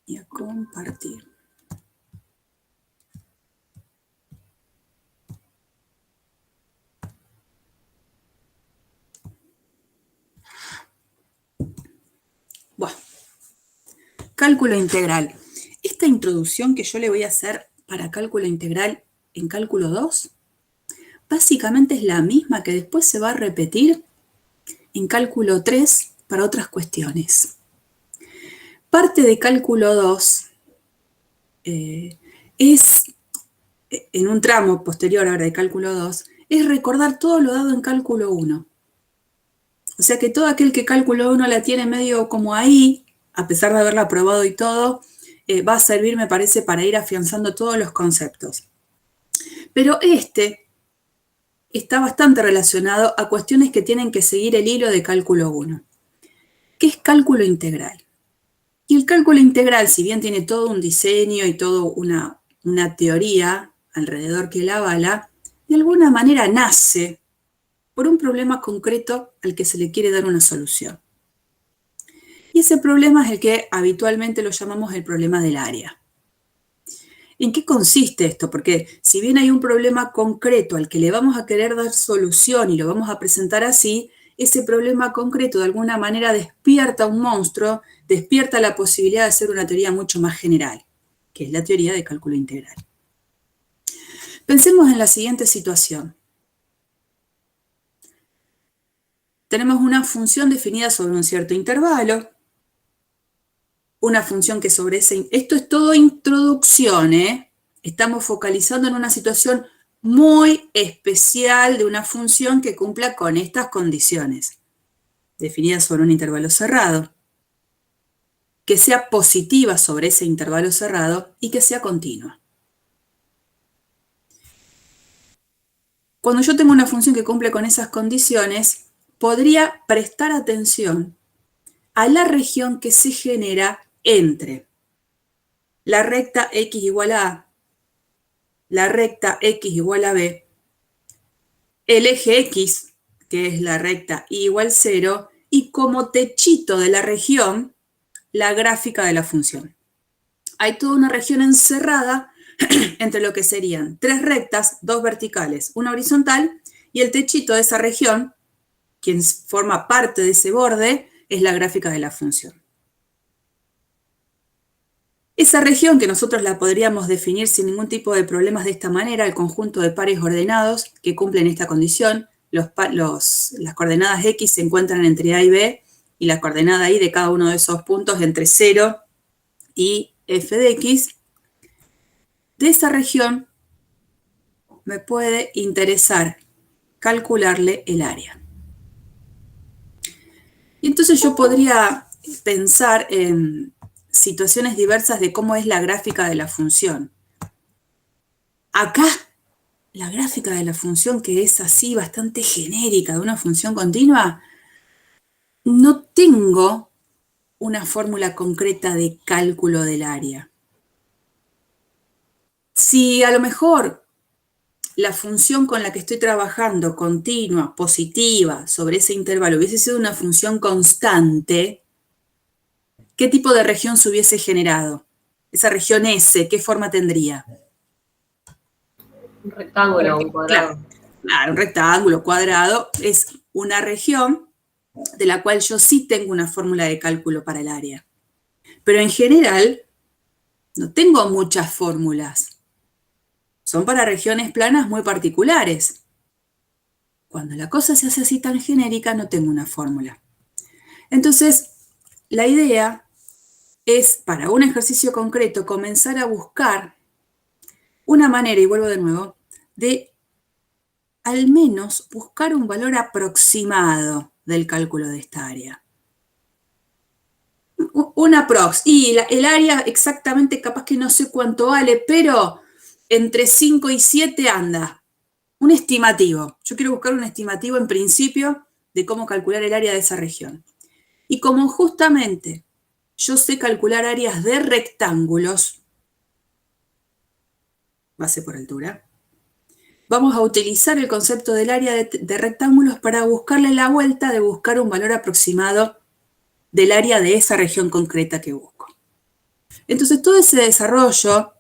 y a compartir. Bueno, cálculo integral. Esta introducción que yo le voy a hacer para cálculo integral en cálculo 2, básicamente es la misma que después se va a repetir en cálculo 3 para otras cuestiones. Parte de cálculo 2 es, en un tramo posterior ahora de cálculo 2, es recordar todo lo dado en cálculo 1. O sea que todo aquel que cálculo 1 la tiene medio como ahí, a pesar de haberla aprobado y todo, va a servir, me parece, para ir afianzando todos los conceptos. Pero este está bastante relacionado a cuestiones que tienen que seguir el hilo de cálculo 1, que es cálculo integral. Y el cálculo integral, si bien tiene todo un diseño y toda una teoría alrededor que la avala, de alguna manera nace por un problema concreto al que se le quiere dar una solución. Y ese problema es el que habitualmente lo llamamos el problema del área. ¿En qué consiste esto? Porque si bien hay un problema concreto al que le vamos a querer dar solución y lo vamos a presentar así, ese problema concreto de alguna manera despierta un monstruo, despierta la posibilidad de hacer una teoría mucho más general, que es la teoría de cálculo integral. Pensemos en la siguiente situación. Tenemos una función definida sobre un cierto intervalo, una función que sobre ese... Esto es todo introducción, ¿eh? Estamos focalizando en una situación muy especial de una función que cumpla con estas condiciones, definida sobre un intervalo cerrado, que sea positiva sobre ese intervalo cerrado y que sea continua. Cuando yo tengo una función que cumple con esas condiciones, podría prestar atención a la región que se genera entre la recta x igual a A, la recta x igual a B, el eje x, que es la recta y igual 0, y como techito de la región, la gráfica de la función. Hay toda una región encerrada entre lo que serían 3 rectas, 2 verticales, una horizontal, y el techito de esa región, quien forma parte de ese borde, es la gráfica de la función. Esa región, que nosotros la podríamos definir sin ningún tipo de problemas de esta manera, el conjunto de pares ordenados que cumplen esta condición, las coordenadas x se encuentran entre A y B, y la coordenada y de cada uno de esos puntos entre 0 y f de x. De esa región me puede interesar calcularle el área. Y entonces yo podría pensar en situaciones diversas de cómo es la gráfica de la función. Acá, la gráfica de la función, que es así bastante genérica, de una función continua, no tengo una fórmula concreta de cálculo del área. Si a lo mejor la función con la que estoy trabajando, continua, positiva, sobre ese intervalo, hubiese sido una función constante, ¿qué tipo de región se hubiese generado? Esa región S, ¿qué forma tendría? Un rectángulo, un cuadrado. Claro, un rectángulo, cuadrado, es una región de la cual yo sí tengo una fórmula de cálculo para el área. Pero en general, no tengo muchas fórmulas. Son para regiones planas muy particulares. Cuando la cosa se hace así tan genérica, no tengo una fórmula. Entonces, la idea es, para un ejercicio concreto, comenzar a buscar una manera, y vuelvo de nuevo, de al menos buscar un valor aproximado del cálculo de esta área. Un aprox. Y el área exactamente capaz que no sé cuánto vale, pero entre 5 y 7 anda. Un estimativo. Yo quiero buscar un estimativo en principio de cómo calcular el área de esa región. Y como justamente yo sé calcular áreas de rectángulos, base por altura, vamos a utilizar el concepto del área de rectángulos para buscarle la vuelta de buscar un valor aproximado del área de esa región concreta que busco. Entonces, todo ese desarrollo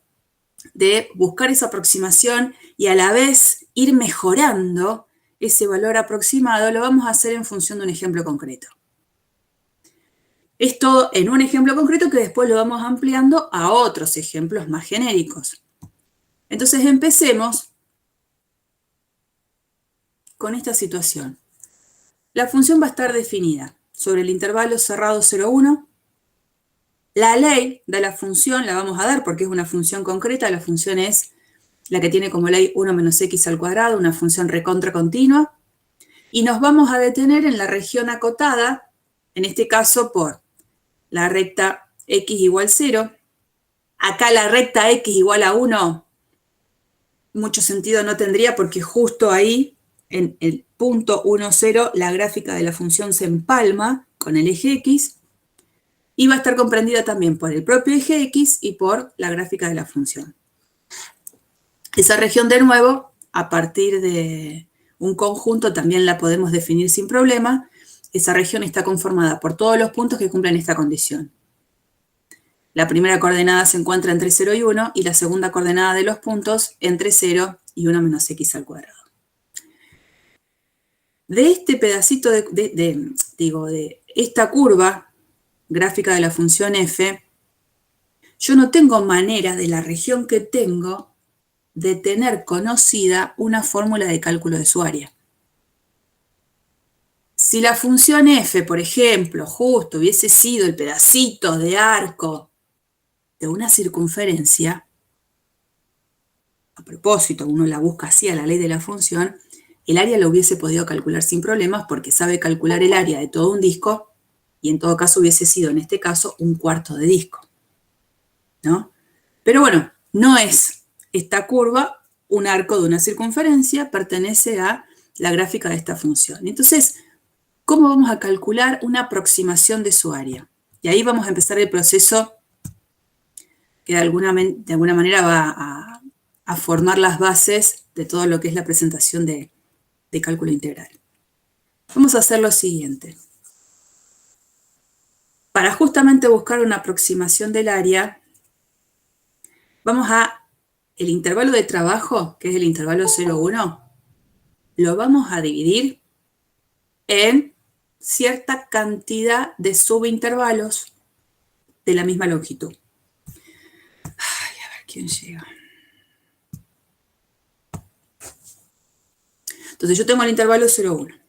de buscar esa aproximación y a la vez ir mejorando ese valor aproximado, lo vamos a hacer en función de un ejemplo concreto. Esto en un ejemplo concreto que después lo vamos ampliando a otros ejemplos más genéricos. Entonces empecemos con esta situación. La función va a estar definida sobre el intervalo cerrado 0,1. La ley de la función la vamos a dar porque es una función concreta. La función es la que tiene como ley 1 menos x al cuadrado, una función recontra continua. Y nos vamos a detener en la región acotada, en este caso por la recta x igual 0. Acá la recta x igual a 1, mucho sentido no tendría porque justo ahí, en el punto 1, 0, la gráfica de la función se empalma con el eje x y va a estar comprendida también por el propio eje x y por la gráfica de la función. Esa región, de nuevo, a partir de un conjunto también la podemos definir sin problema. Esa región está conformada por todos los puntos que cumplen esta condición. La primera coordenada se encuentra entre 0 y 1 y la segunda coordenada de los puntos entre 0 y 1 menos x al cuadrado. De este pedacito de esta curva gráfica de la función f, yo no tengo manera de la región que tengo de tener conocida una fórmula de cálculo de su área. Si la función f, por ejemplo, justo hubiese sido el pedacito de arco de una circunferencia, a propósito, uno la busca así a la ley de la función, el área lo hubiese podido calcular sin problemas porque sabe calcular el área de todo un disco y en todo caso hubiese sido, en este caso, un cuarto de disco, ¿no? Pero bueno, no es esta curva un arco de una circunferencia, pertenece a la gráfica de esta función. Entonces, ¿cómo vamos a calcular una aproximación de su área? Y ahí vamos a empezar el proceso que de alguna manera va a formar las bases de todo lo que es la presentación de cálculo integral. Vamos a hacer lo siguiente. Para justamente buscar una aproximación del área, vamos a el intervalo de trabajo, que es el intervalo 0,1, lo vamos a dividir en cierta cantidad de subintervalos de la misma longitud. Ay, a ver quién llega. Entonces yo tengo el intervalo 0,1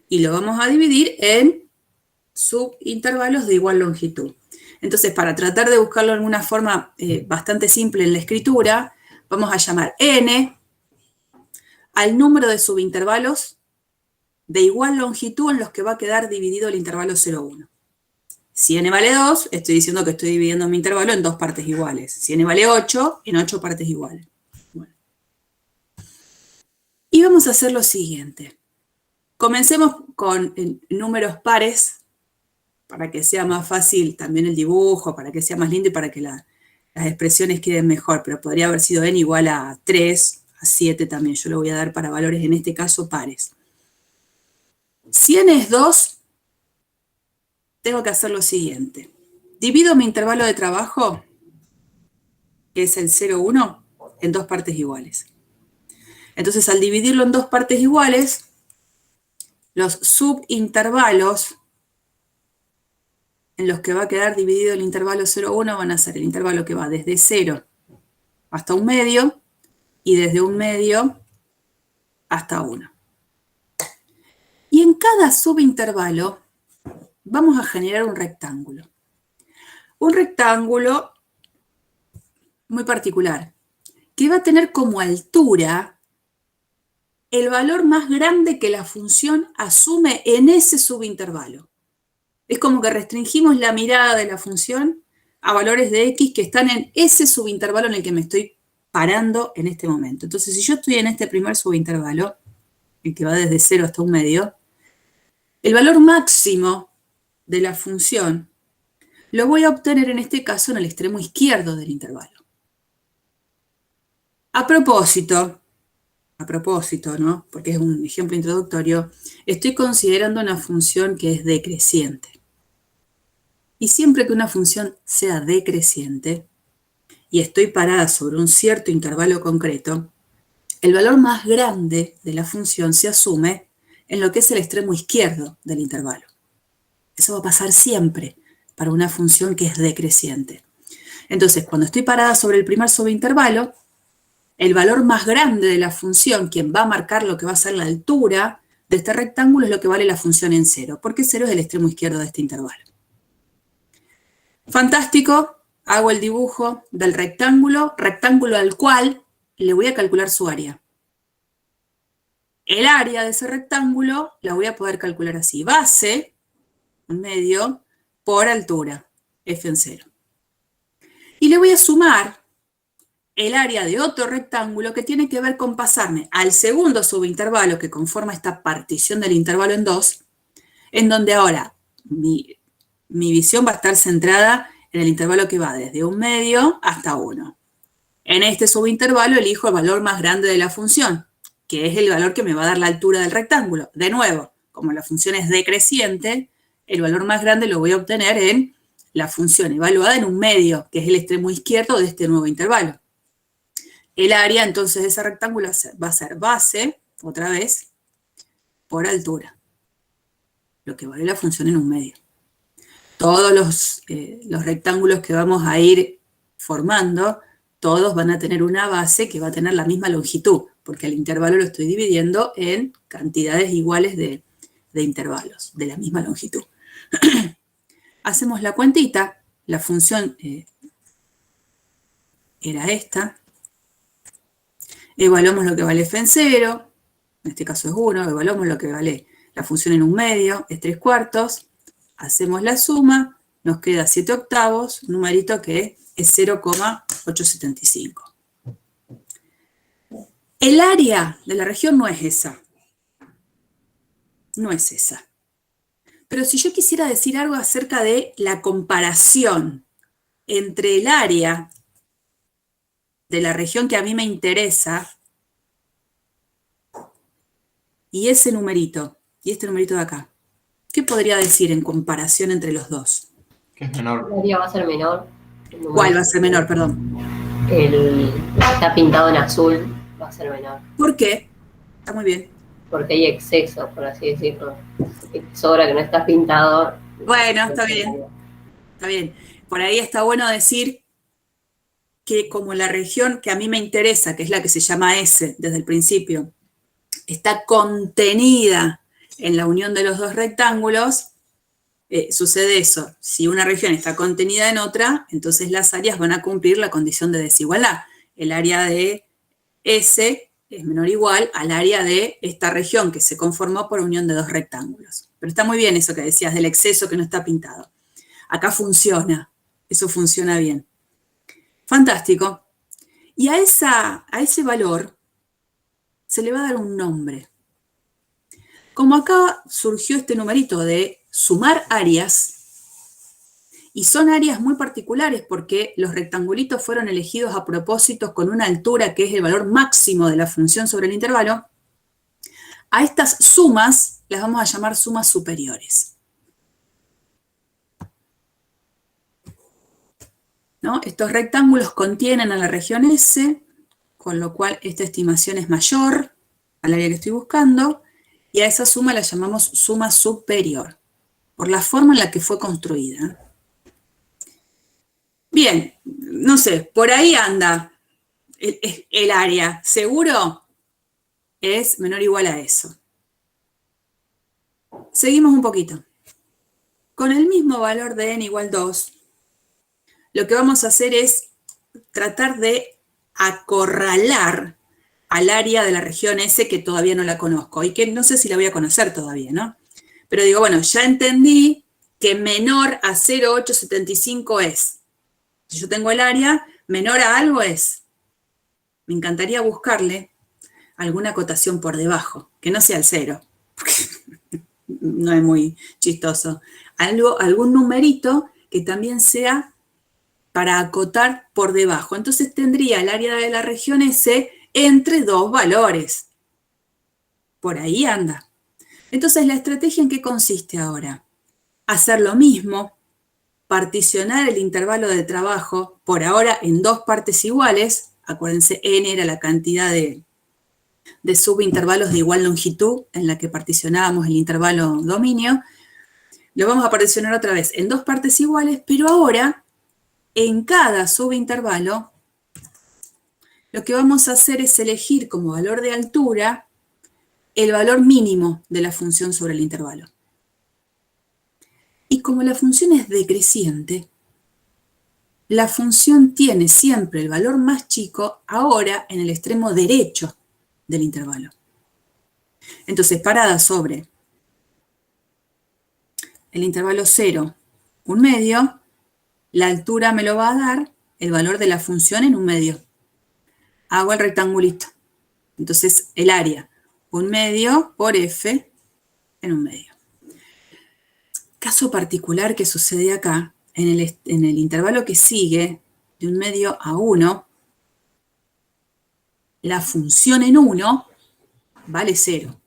y lo vamos a dividir en subintervalos de igual longitud. Entonces, para tratar de buscarlo de alguna forma bastante simple en la escritura, vamos a llamar n al número de subintervalos de igual longitud en los que va a quedar dividido el intervalo 0,1. Si n vale 2, estoy diciendo que estoy dividiendo mi intervalo en dos partes iguales. Si n vale 8, en 8 partes iguales. Bueno. Y vamos a hacer lo siguiente. Comencemos con números pares, para que sea más fácil también el dibujo, para que sea más lindo y para que las expresiones queden mejor, pero podría haber sido n igual a 3, a 7 también. Yo lo voy a dar para valores, en este caso, pares. Si n es 2, tengo que hacer lo siguiente. Divido mi intervalo de trabajo, que es el 0,1, en dos partes iguales. Entonces, al dividirlo en dos partes iguales, los subintervalos en los que va a quedar dividido el intervalo 0,1 van a ser el intervalo que va desde 0 hasta 1 medio y desde 1 medio hasta 1. Y en cada subintervalo vamos a generar un rectángulo. Un rectángulo muy particular, que va a tener como altura el valor más grande que la función asume en ese subintervalo. Es como que restringimos la mirada de la función a valores de x que están en ese subintervalo en el que me estoy parando en este momento. Entonces, si yo estoy en este primer subintervalo, el que va desde 0 hasta 1 medio, el valor máximo de la función lo voy a obtener en este caso en el extremo izquierdo del intervalo. A propósito, ¿no? Porque es un ejemplo introductorio, estoy considerando una función que es decreciente. Y siempre que una función sea decreciente y estoy parada sobre un cierto intervalo concreto, el valor más grande de la función se asume en lo que es el extremo izquierdo del intervalo. Eso va a pasar siempre para una función que es decreciente. Entonces, cuando estoy parada sobre el primer subintervalo, el valor más grande de la función, quien va a marcar lo que va a ser la altura de este rectángulo, es lo que vale la función en cero, porque cero es el extremo izquierdo de este intervalo. Fantástico, hago el dibujo del rectángulo al cual le voy a calcular su área. El área de ese rectángulo la voy a poder calcular así. Base, un medio, por altura, f en cero. Y le voy a sumar el área de otro rectángulo que tiene que ver con pasarme al segundo subintervalo que conforma esta partición del intervalo en dos, en donde ahora mi visión va a estar centrada en el intervalo que va desde un medio hasta 1. En este subintervalo elijo el valor más grande de la función, que es el valor que me va a dar la altura del rectángulo. De nuevo, como la función es decreciente, el valor más grande lo voy a obtener en la función evaluada en un medio, que es el extremo izquierdo de este nuevo intervalo. El área, entonces, de ese rectángulo va a ser base, otra vez, por altura, lo que vale la función en un medio. Todos los rectángulos que vamos a ir formando, todos van a tener una base que va a tener la misma longitud, porque el intervalo lo estoy dividiendo en cantidades iguales de intervalos, de la misma longitud. Hacemos la cuentita, la función era esta. Evaluamos lo que vale f en 0, en este caso es 1, evaluamos lo que vale la función en un medio, es 3/4, hacemos la suma, nos queda 7/8, numerito que es 0,875. El área de la región no es esa. No es esa. Pero si yo quisiera decir algo acerca de la comparación entre el área de la región que a mí me interesa y ese numerito, y este numerito de acá, ¿qué podría decir en comparación entre los dos? Que es menor. El área va a ser menor. ¿Cuál va a ser menor, perdón? El que está pintado en azul va a ser menor. ¿Por qué? Está muy bien. Porque hay exceso, por así decirlo. Sobra que no está pintado. Bueno, está bien. Está bien. Por ahí está bueno decir que como la región que a mí me interesa, que es la que se llama S desde el principio, está contenida en la unión de los dos rectángulos, sucede eso. Si una región está contenida en otra, entonces las áreas van a cumplir la condición de desigualdad. El área de S es menor o igual al área de esta región que se conformó por unión de dos rectángulos. Pero está muy bien eso que decías del exceso que no está pintado. Acá funciona, eso funciona bien. Fantástico. Y a ese valor se le va a dar un nombre. Como acá surgió este numerito de sumar áreas, y son áreas muy particulares porque los rectangulitos fueron elegidos a propósito con una altura que es el valor máximo de la función sobre el intervalo, a estas sumas las vamos a llamar sumas superiores. ¿No? Estos rectángulos contienen a la región S, con lo cual esta estimación es mayor al área que estoy buscando, y a esa suma la llamamos suma superior, por la forma en la que fue construida. Bien, no sé, por ahí anda el área. ¿Seguro? Es menor o igual a eso. Seguimos un poquito. Con el mismo valor de n igual 2, lo que vamos a hacer es tratar de acorralar al área de la región S que todavía no la conozco y que no sé si la voy a conocer todavía, ¿no? Pero digo, bueno, ya entendí que menor a 0,875 es. Si yo tengo el área, menor a algo es. Me encantaría buscarle alguna acotación por debajo, que no sea el 0, porque no es muy chistoso. Algún numerito que también sea para acotar por debajo. Entonces tendría el área de la región S entre dos valores. Por ahí anda. Entonces, ¿la estrategia en qué consiste ahora? Hacer lo mismo particionar el intervalo de trabajo, por ahora en dos partes iguales. Acuérdense, n era la cantidad de subintervalos de igual longitud en la que particionábamos el intervalo dominio. Lo vamos a particionar otra vez en dos partes iguales, pero ahora en cada subintervalo lo que vamos a hacer es elegir como valor de altura el valor mínimo de la función sobre el intervalo. Y como la función es decreciente, la función tiene siempre el valor más chico ahora en el extremo derecho del intervalo. Entonces, parada sobre el intervalo 0, 1/2, la altura me lo va a dar el valor de la función en 1/2. Hago el rectangulito. Entonces, el área, 1/2 por f en 1/2. Caso particular que sucede acá, en el intervalo que sigue, de 1/2 a 1, la función en 1 vale 0.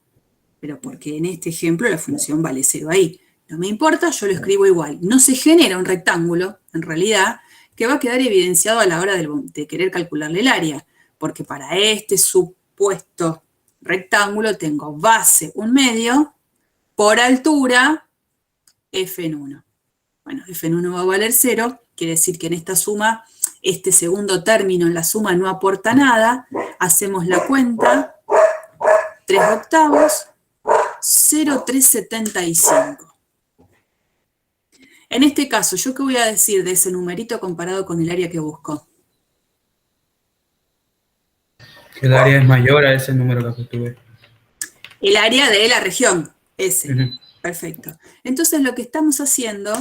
Pero porque en este ejemplo la función vale 0 ahí. No me importa, yo lo escribo igual. No se genera un rectángulo, en realidad, que va a quedar evidenciado a la hora de querer calcularle el área. Porque para este supuesto rectángulo tengo base 1/2 por altura f en 1. Bueno, f en 1 va a valer 0, quiere decir que en esta suma, este segundo término en la suma no aporta nada. Hacemos la cuenta, 3/8, 0,375. En este caso, ¿yo qué voy a decir de ese numerito comparado con el área que busco? Que el área es mayor a ese número que obtuve. El área de la región, ese. Uh-huh. Perfecto. Entonces lo que estamos haciendo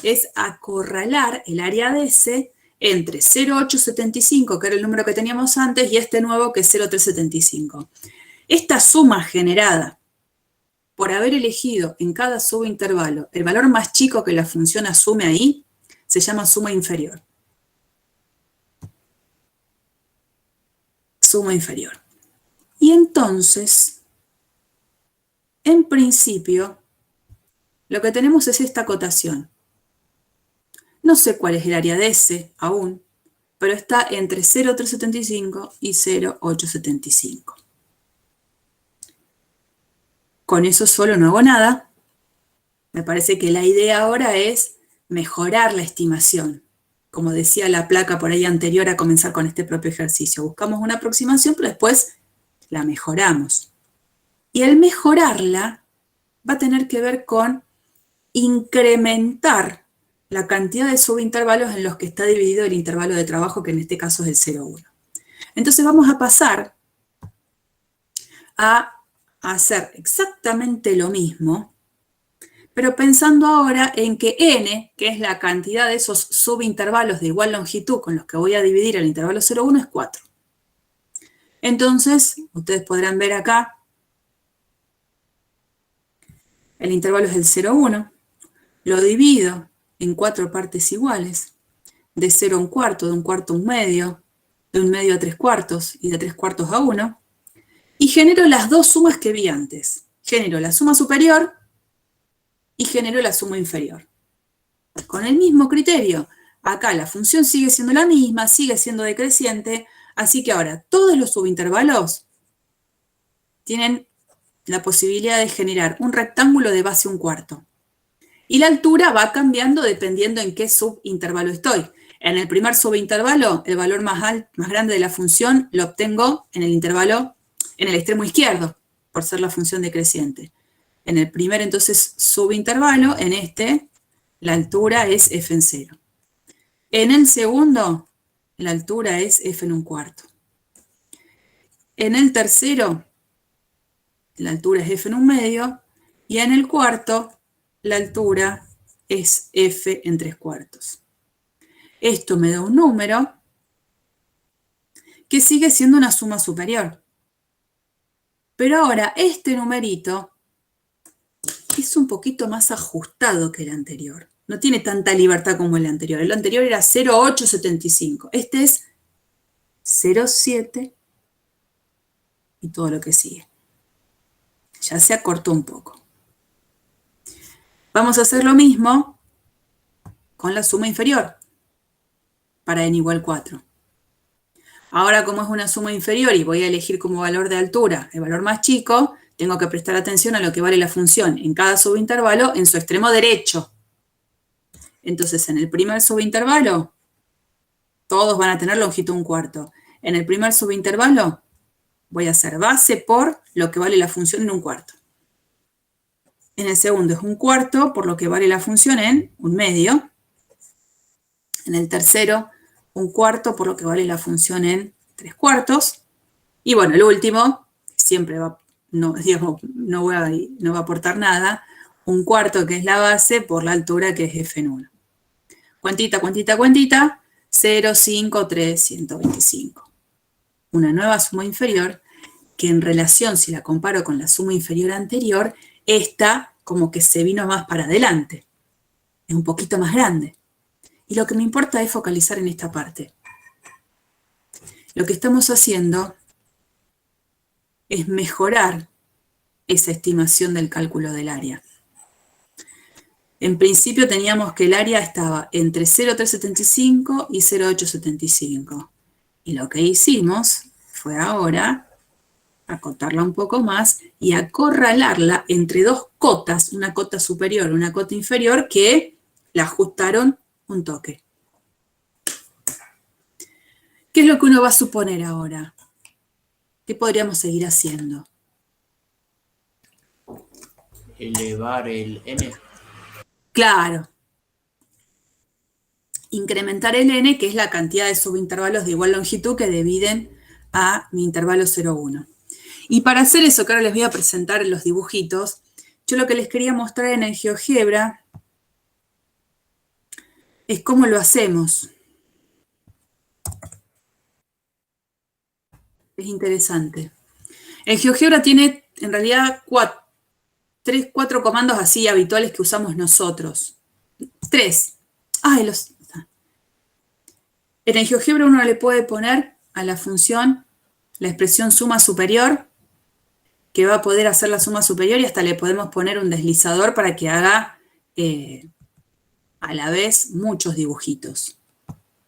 es acorralar el área de ese entre 0,875, que era el número que teníamos antes, y este nuevo que es 0,375. Esta suma generada por haber elegido en cada subintervalo el valor más chico que la función asume ahí, se llama suma inferior. Suma inferior. Y entonces, en principio, lo que tenemos es esta acotación. No sé cuál es el área de S aún, pero está entre 0,375 y 0,875. Con eso solo no hago nada. Me parece que la idea ahora es mejorar la estimación. Como decía la placa por ahí anterior a comenzar con este propio ejercicio. Buscamos una aproximación, pero después la mejoramos. Y el mejorarla va a tener que ver con incrementar la cantidad de subintervalos en los que está dividido el intervalo de trabajo, que en este caso es el 0,1. Entonces vamos a pasar a hacer exactamente lo mismo, pero pensando ahora en que n, que es la cantidad de esos subintervalos de igual longitud con los que voy a dividir el intervalo 0,1, es 4. Entonces, ustedes podrán ver acá, el intervalo es el 0,1, lo divido en 4 partes iguales, de 0 a 1/4, de 1/4 a 1/2, de 1/2 a 3/4 y de 3/4 a 1, y genero las dos sumas que vi antes. Genero la suma superior y genero la suma inferior. Con el mismo criterio, acá la función sigue siendo la misma, sigue siendo decreciente, así que ahora todos los subintervalos tienen la posibilidad de generar un rectángulo de base 1/4. Y la altura va cambiando dependiendo en qué subintervalo estoy. En el primer subintervalo, el valor más grande de la función lo obtengo en el intervalo, en el extremo izquierdo, por ser la función decreciente. En el primer, entonces, subintervalo, en este, la altura es f en 0. En el segundo, la altura es f en 1/4. En el tercero, la altura es f en 1/2. Y en el cuarto, la altura es f en 3/4. Esto me da un número que sigue siendo una suma superior. Pero ahora este numerito es un poquito más ajustado que el anterior. No tiene tanta libertad como el anterior. El anterior era 0,875. Este es 0,7 y todo lo que sigue. Ya se acortó un poco. Vamos a hacer lo mismo con la suma inferior para n igual 4. Ahora, como es una suma inferior y voy a elegir como valor de altura el valor más chico, tengo que prestar atención a lo que vale la función en cada subintervalo en su extremo derecho. Entonces, en el primer subintervalo, todos van a tener longitud 1/4. En el primer subintervalo, voy a hacer base por lo que vale la función en 1/4. En el segundo es 1/4 por lo que vale la función en 1/2. En el tercero, 1/4 por lo que vale la función en 3/4. Y bueno, el último, siempre va, no va a aportar nada, 1/4 que es la base por la altura que es f en 1. Cuentita, cuentita, cuentita, 0, 5, 3, 125. Una nueva suma inferior que en relación, si la comparo con la suma inferior anterior, esta como que se vino más para adelante. Es un poquito más grande. Y lo que me importa es focalizar en esta parte. Lo que estamos haciendo es mejorar esa estimación del cálculo del área. En principio teníamos que el área estaba entre 0,375 y 0,875. Y lo que hicimos fue ahora acotarla un poco más y acorralarla entre dos cotas, una cota superior y una cota inferior, que la ajustaron un toque. ¿Qué es lo que uno va a suponer ahora? ¿Qué podríamos seguir haciendo? Elevar el n. Claro. Incrementar el n, que es la cantidad de subintervalos de igual longitud que dividen a mi intervalo 0,1. Y para hacer eso, que ahora les voy a presentar en los dibujitos, yo lo que les quería mostrar en el GeoGebra es cómo lo hacemos. Es interesante. El GeoGebra tiene, en realidad, cuatro comandos así habituales que usamos nosotros. 3. En el GeoGebra uno le puede poner a la función la expresión suma superior, que va a poder hacer la suma superior, y hasta le podemos poner un deslizador para que haga a la vez muchos dibujitos.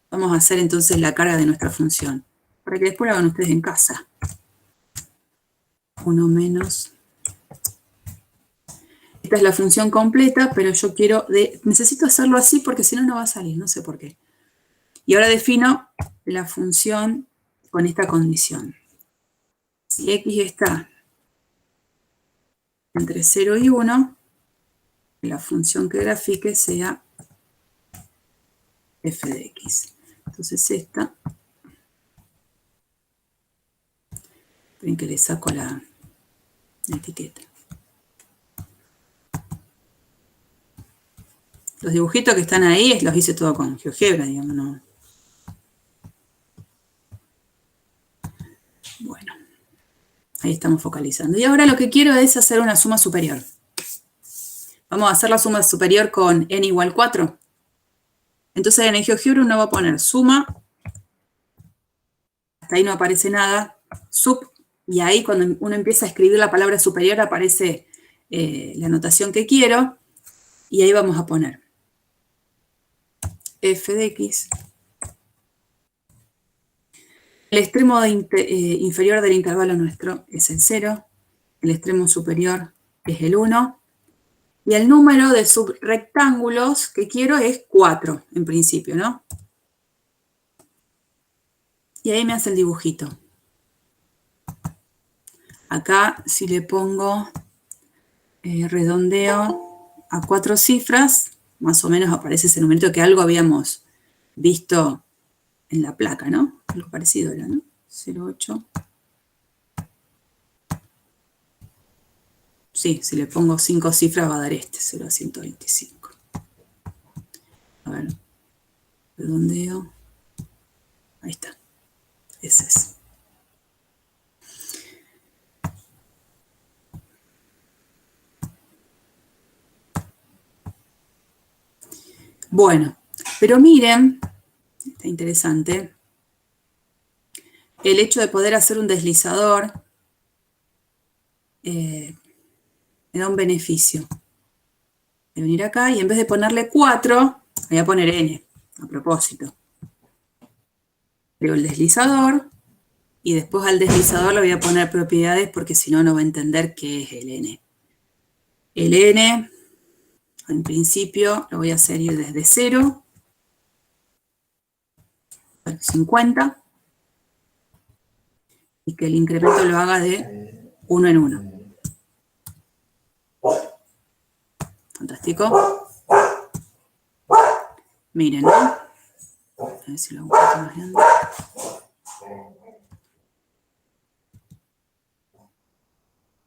Vamos a hacer entonces la carga de nuestra función, para que después la hagan ustedes en casa. 1 menos. Esta es la función completa, pero yo necesito hacerlo así porque si no, no va a salir, no sé por qué. Y ahora defino la función con esta condición. Si x está entre 0 y 1, la función que grafique sea f de x. Entonces esta, ven que le saco la etiqueta. Los dibujitos que están ahí los hice todo con GeoGebra, digamos, ¿no? Bueno, ahí estamos focalizando. Y ahora lo que quiero es hacer una suma superior. Vamos a hacer la suma superior con n igual 4. Entonces en el GeoGebra uno va a poner suma, hasta ahí no aparece nada, sub, y ahí cuando uno empieza a escribir la palabra superior aparece la notación que quiero, y ahí vamos a poner f de x. El extremo inferior del intervalo nuestro es el 0, el extremo superior es el 1, y el número de subrectángulos que quiero es 4, en principio, ¿no? Y ahí me hace el dibujito. Acá, si le pongo redondeo a 4 cifras, más o menos aparece ese numerito que algo habíamos visto en la placa, ¿no? Algo parecido era, ¿no? 0,8. Sí, si le pongo 5 cifras va a dar este, 0,125. A ver, redondeo. Ahí está. Ese es. Bueno, pero miren, está interesante, el hecho de poder hacer un deslizador me da un beneficio. De venir acá y en vez de ponerle 4, Voy a poner n, a propósito. Pego el deslizador y después al deslizador le voy a poner propiedades porque si no, no va a entender qué es el n. El n, en principio, lo voy a hacer ir desde 0 al 50 y que el incremento lo haga de 1 en 1. Fantástico. Miren, ¿no? A ver si lo hago un poquito más grande.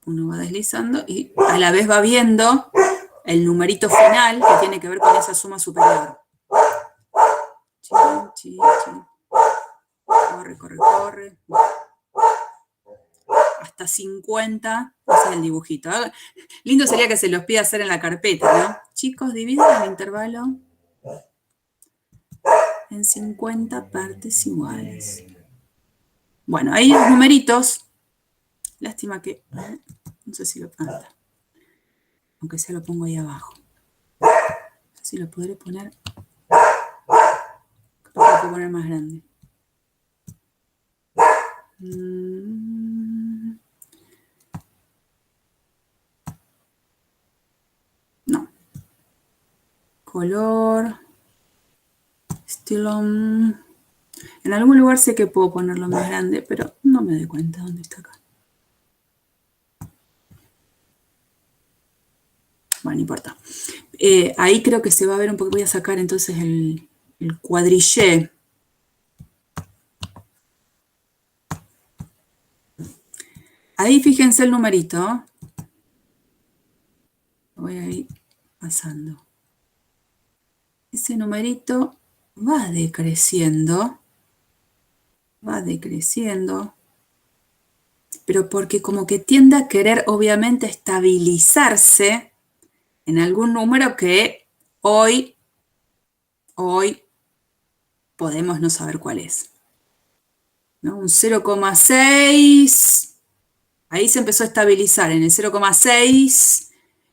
Uno va deslizando y a la vez va viendo el numerito final que tiene que ver con esa suma superior. Chin, chin, chin. Corre, corre, corre. Hasta 50, ese es el dibujito. Lindo sería que se los pida hacer en la carpeta, ¿no? Chicos, dividen el intervalo en 50 partes iguales. Bueno, ahí los numeritos. Lástima que, no sé si lo canta. Aunque sea lo pongo ahí abajo. No sé si lo podré poner. Creo que lo puedo poner más grande. No. Color. Estilo. En algún lugar sé que puedo ponerlo más grande, pero no me doy cuenta dónde está acá. Bueno, no importa. Ahí creo que se va a ver un poco. Voy a sacar entonces el cuadrillé. Ahí fíjense el numerito. Lo voy a ir pasando. Ese numerito va decreciendo. Va decreciendo. Pero porque como que tiende a querer obviamente estabilizarse en algún número que hoy podemos no saber cuál es. ¿No? Un 0,6, ahí se empezó a estabilizar en el 0,6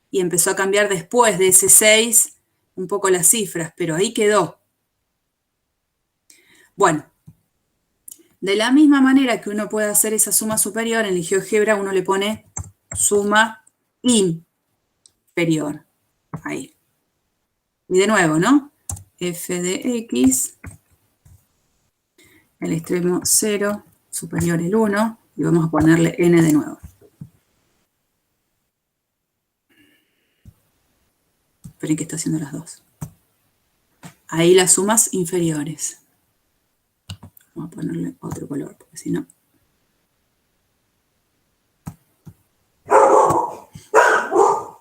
y empezó a cambiar después de ese 6 un poco las cifras, pero ahí quedó. Bueno, de la misma manera que uno puede hacer esa suma superior, en el GeoGebra uno le pone suma inferior. Ahí. Y de nuevo, ¿no? F de X, el extremo 0, superior el 1, y vamos a ponerle N de nuevo. Esperen que está haciendo las dos. Ahí las sumas inferiores. Vamos a ponerle otro color, porque si no...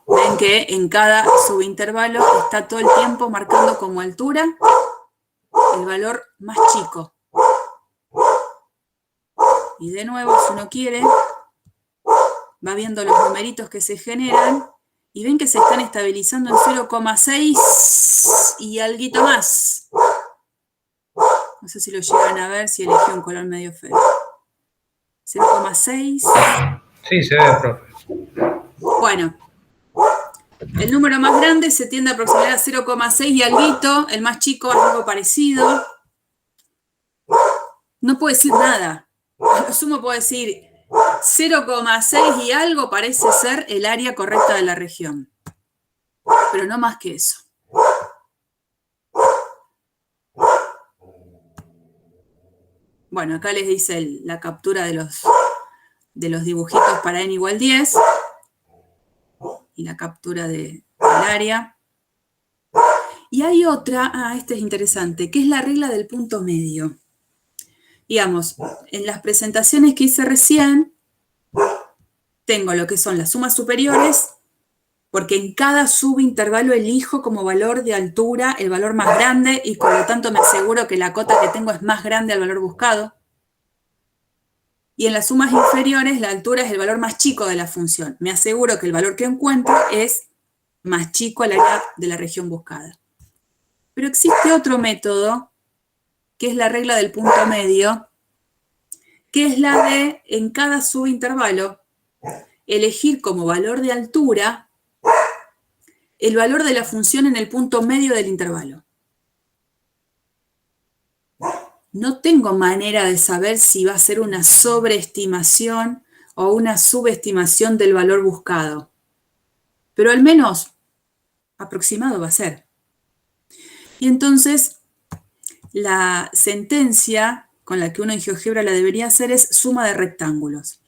Ven que en cada subintervalo está todo el tiempo marcando como altura el valor más chico. Y de nuevo, si uno quiere, va viendo los numeritos que se generan y ven que se están estabilizando en 0,6 y alguito más. No sé si lo llegan a ver, si elegí un color medio feo. 0,6. Sí, se ve, profe. Bueno, el número más grande se tiende a aproximar a 0,6 y alguito, el más chico es algo parecido. No puedo decir nada. A lo sumo puedo decir 0,6 y algo parece ser el área correcta de la región. Pero no más que eso. Bueno, acá les dice la captura de los dibujitos para n igual 10 y la captura del área. Y hay otra, esta es interesante, que es la regla del punto medio. Digamos, en las presentaciones que hice recién, tengo lo que son las sumas superiores, porque en cada subintervalo elijo como valor de altura el valor más grande y por lo tanto me aseguro que la cota que tengo es más grande al valor buscado. Y en las sumas inferiores la altura es el valor más chico de la función. Me aseguro que el valor que encuentro es más chico al área de la región buscada. Pero existe otro método, que es la regla del punto medio, que es la de, en cada subintervalo, elegir como valor de altura el valor de la función en el punto medio del intervalo. no tengo manera de saber si va a ser una sobreestimación o una subestimación del valor buscado. Pero al menos aproximado va a ser. Y entonces, la sentencia con la que uno en GeoGebra la debería hacer es suma de rectángulos.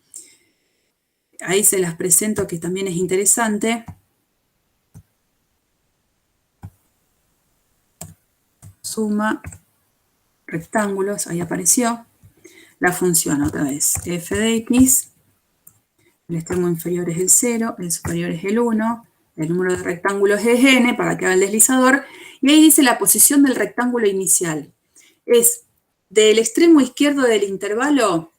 Ahí se las presento, que también es interesante. Suma rectángulos, ahí apareció. La función otra vez, f de x, el extremo inferior es el 0, el superior es el 1, el número de rectángulos es n, para que haga el deslizador, y ahí dice la posición del rectángulo inicial. Es del extremo izquierdo del intervalo,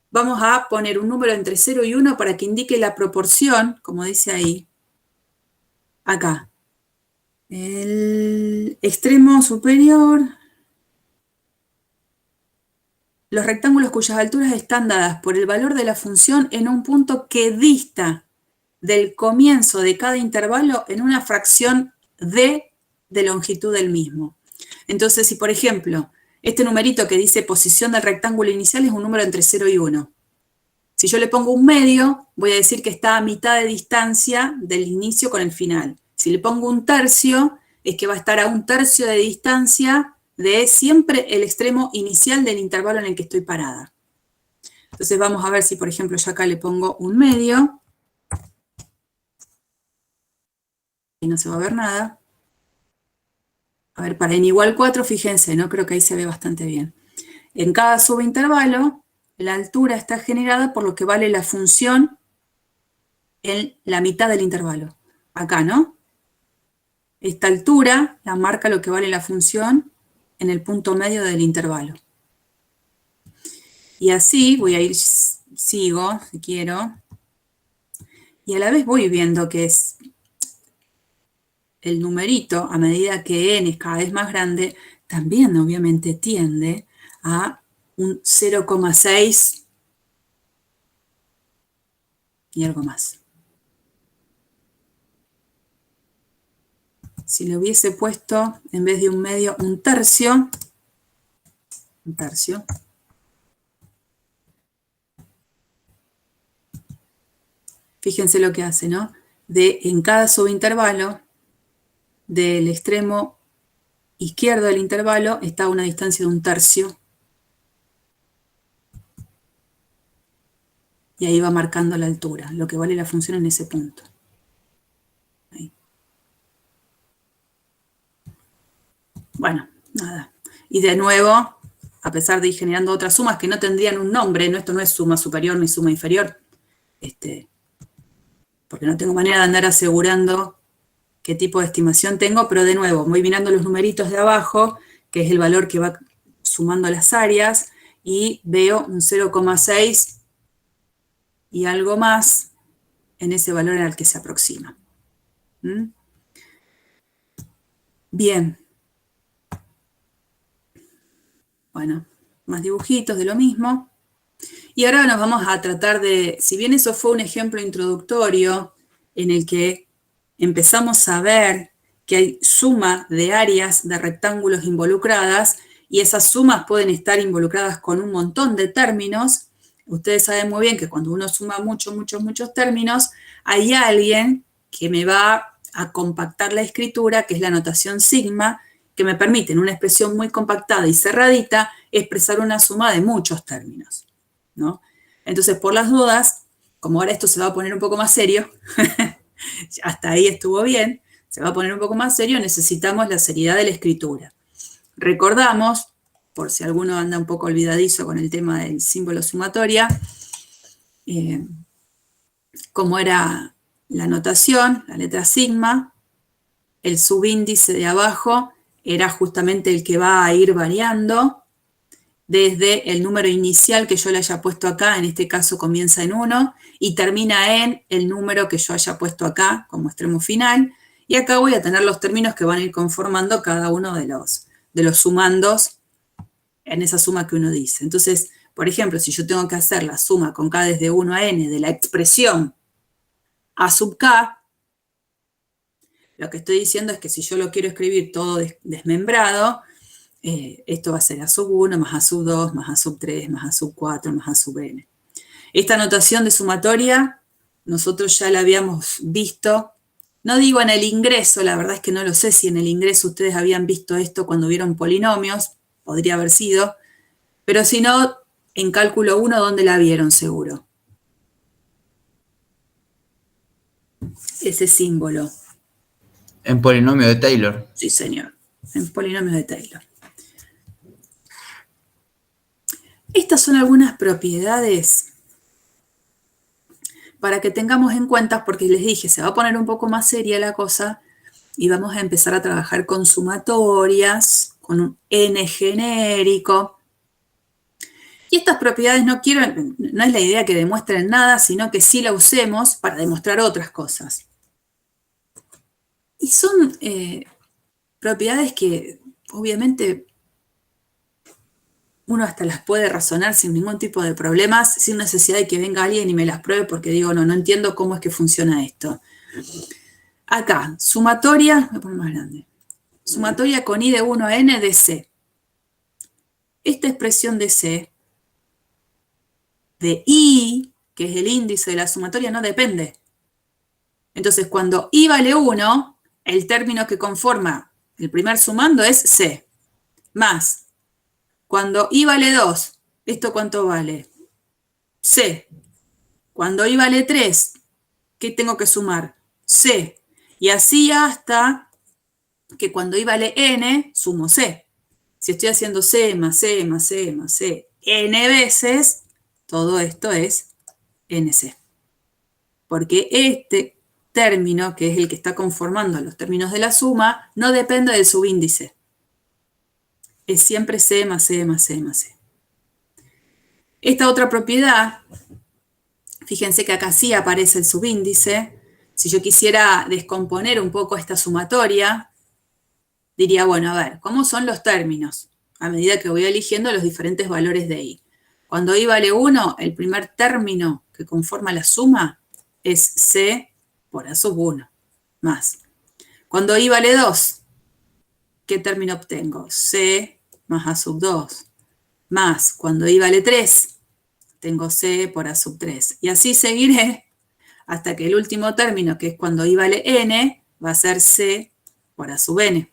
vamos a poner un número entre 0 y 1 para que indique la proporción, como dice ahí, acá. El extremo superior, los rectángulos cuyas alturas están dadas por el valor de la función en un punto que dista del comienzo de cada intervalo en una fracción d de longitud del mismo. Entonces, si por ejemplo, este numerito que dice posición del rectángulo inicial es un número entre 0 y 1. Si yo le pongo un medio, voy a decir que está a mitad de distancia del inicio con el final. Si le pongo un tercio, es que va a estar a un tercio de distancia de siempre el extremo inicial del intervalo en el que estoy parada. Entonces vamos a ver si, por ejemplo, yo acá le pongo un medio. Y no se va a ver nada. A ver, para n igual 4, fíjense, ¿no? Creo que ahí se ve bastante bien. En cada subintervalo, la altura está generada por lo que vale la función en la mitad del intervalo. Acá, ¿no? Esta altura la marca lo que vale la función en el punto medio del intervalo. Y así voy a ir, sigo, si quiero, y a la vez voy viendo que es el numerito, a medida que n es cada vez más grande, también obviamente tiende a un 0,6 y algo más. Si le hubiese puesto, en vez de un medio, un tercio, fíjense lo que hace, ¿no? En cada subintervalo, del extremo izquierdo del intervalo, está a una distancia de un tercio. Y ahí va marcando la altura, lo que vale la función en ese punto. Ahí. Bueno, nada. Y de nuevo, a pesar de ir generando otras sumas que no tendrían un nombre, ¿no? Esto no es suma superior ni suma inferior, porque no tengo manera de andar asegurando qué tipo de estimación tengo, pero de nuevo, voy mirando los numeritos de abajo, que es el valor que va sumando las áreas, y veo un 0,6 y algo más en ese valor al que se aproxima. ¿Mm? Bien. Bueno, más dibujitos de lo mismo. Y ahora nos vamos a tratar de, si bien eso fue un ejemplo introductorio en el que empezamos a ver que hay suma de áreas de rectángulos involucradas, y esas sumas pueden estar involucradas con un montón de términos. Ustedes saben muy bien que cuando uno suma muchos términos, hay alguien que me va a compactar la escritura, que es la notación sigma, que me permite en una expresión muy compactada y cerradita expresar una suma de muchos términos, ¿no? Entonces, por las dudas, como ahora esto se va a poner un poco más serio, hasta ahí estuvo bien, se va a poner un poco más serio, necesitamos la seriedad de la escritura. Recordamos, por si alguno anda un poco olvidadizo con el tema del símbolo sumatoria, cómo era la notación, la letra sigma, el subíndice de abajo era justamente el que va a ir variando desde el número inicial que yo le haya puesto acá, en este caso comienza en 1, y termina en el número que yo haya puesto acá como extremo final, y acá voy a tener los términos que van a ir conformando cada uno de los sumandos en esa suma que uno dice. Entonces, por ejemplo, si yo tengo que hacer la suma con k desde 1 a n de la expresión a sub k, lo que estoy diciendo es que si yo lo quiero escribir todo desmembrado, esto va a ser A sub 1 más A sub 2 más A sub 3 más A sub 4 más A sub n. Esta notación de sumatoria nosotros ya la habíamos visto. No digo en el ingreso, la verdad es que no lo sé si en el ingreso ustedes habían visto esto cuando vieron polinomios, podría haber sido, pero si no, en cálculo 1, ¿dónde la vieron seguro? Ese símbolo. En polinomio de Taylor. Sí, señor, en polinomios de Taylor. Estas son algunas propiedades para que tengamos en cuenta, porque les dije, se va a poner un poco más seria la cosa y vamos a empezar a trabajar con sumatorias, con un n genérico. Y estas propiedades no es la idea que demuestren nada, sino que sí la usemos para demostrar otras cosas. Y son propiedades que obviamente uno hasta las puede razonar sin ningún tipo de problemas, sin necesidad de que venga alguien y me las pruebe porque digo, no entiendo cómo es que funciona esto. Acá, sumatoria, voy a poner más grande, sumatoria con i de 1 a n de c. Esta expresión de c, de i, que es el índice de la sumatoria, no depende. Entonces, cuando i vale 1, el término que conforma el primer sumando es c, más. Cuando i vale 2, ¿esto cuánto vale? C. Cuando i vale 3, ¿qué tengo que sumar? C. Y así hasta que cuando i vale n, sumo c. Si estoy haciendo c más c más c más c n veces, todo esto es nc. Porque este término, que es el que está conformando los términos de la suma, no depende del subíndice. Es siempre c más c más c más c. Esta otra propiedad, fíjense que acá sí aparece el subíndice. Si yo quisiera descomponer un poco esta sumatoria, diría, bueno, a ver, ¿cómo son los términos? A medida que voy eligiendo los diferentes valores de i. Cuando i vale 1, el primer término que conforma la suma es c por a sub 1, más. Cuando i vale 2, ¿qué término obtengo? C más a sub 2, más. Cuando i vale 3, tengo c por a sub 3. Y así seguiré hasta que el último término, que es cuando i vale n, va a ser c por a sub n.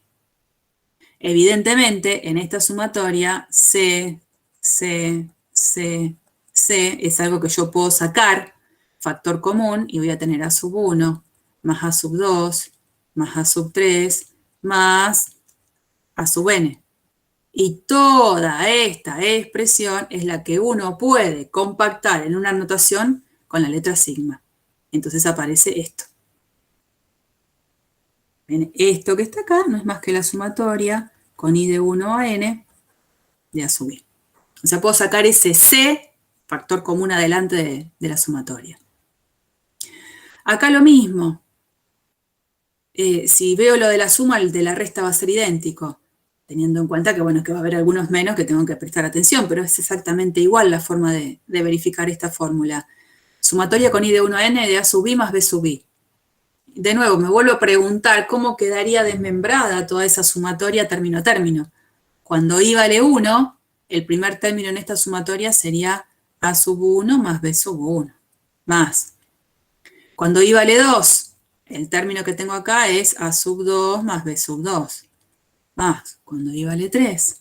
Evidentemente, en esta sumatoria, c es algo que yo puedo sacar, factor común, y voy a tener a sub 1, más a sub 2, más a sub 3, más a sub n. Y toda esta expresión es la que uno puede compactar en una notación con la letra sigma. Entonces aparece esto. ¿Ven? Esto que está acá no es más que la sumatoria con i de 1 a n de a sub i. O sea, puedo sacar ese c, factor común adelante de la sumatoria. Acá lo mismo. Si veo lo de la suma, el de la resta va a ser idéntico. Teniendo en cuenta que, bueno, que va a haber algunos menos que tengo que prestar atención, pero es exactamente igual la forma de verificar esta fórmula. Sumatoria con i de 1 a n de a sub i más b sub i. De nuevo, me vuelvo a preguntar cómo quedaría desmembrada toda esa sumatoria término a término. Cuando i vale 1, el primer término en esta sumatoria sería a sub 1 más b sub 1, más. Cuando i vale 2, el término que tengo acá es a sub 2 más b sub 2. Más, cuando i vale 3,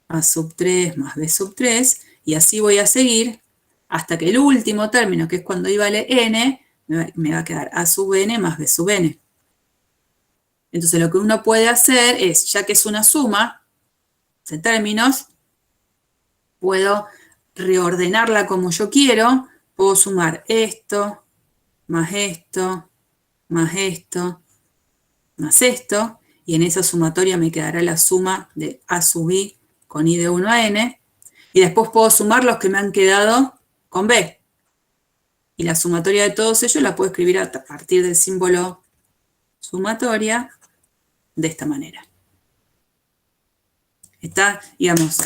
a sub 3 más b sub 3, y así voy a seguir hasta que el último término, que es cuando i vale n, me va a quedar a sub n más b sub n. Entonces lo que uno puede hacer es, ya que es una suma de términos, puedo reordenarla como yo quiero, puedo sumar esto, más esto, más esto, más esto, y en esa sumatoria me quedará la suma de a sub i con i de 1 a n, y después puedo sumar los que me han quedado con b. Y la sumatoria de todos ellos la puedo escribir a partir del símbolo sumatoria de esta manera. Está, digamos,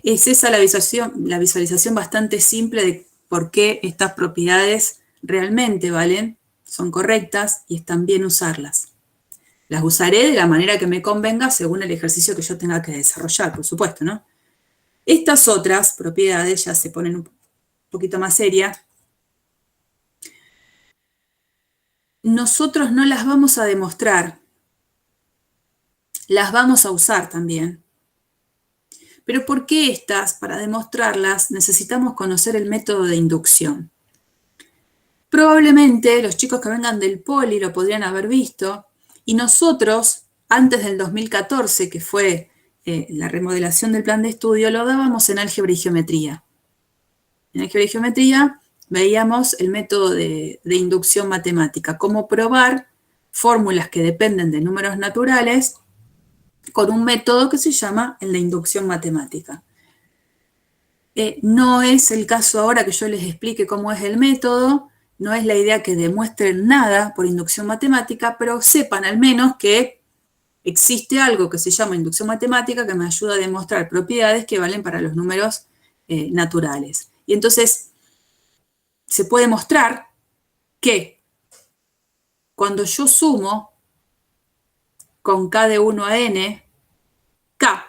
es esa la visualización bastante simple de por qué estas propiedades realmente valen, son correctas y están bien usarlas. Las usaré de la manera que me convenga según el ejercicio que yo tenga que desarrollar, por supuesto, ¿no? Estas otras propiedades ya se ponen un poquito más serias. Nosotros no las vamos a demostrar, las vamos a usar también. Pero ¿por qué estas? Para demostrarlas necesitamos conocer el método de inducción. Probablemente los chicos que vengan del poli lo podrían haber visto, y nosotros, antes del 2014, que fue la remodelación del plan de estudio, lo dábamos en álgebra y geometría. En álgebra y geometría veíamos el método de inducción matemática, cómo probar fórmulas que dependen de números naturales con un método que se llama el de inducción matemática. No es el caso ahora que yo les explique cómo es el método, no es la idea que demuestren nada por inducción matemática, pero sepan al menos que existe algo que se llama inducción matemática que me ayuda a demostrar propiedades que valen para los números naturales. Y entonces se puede mostrar que cuando yo sumo con k de 1 a n, k,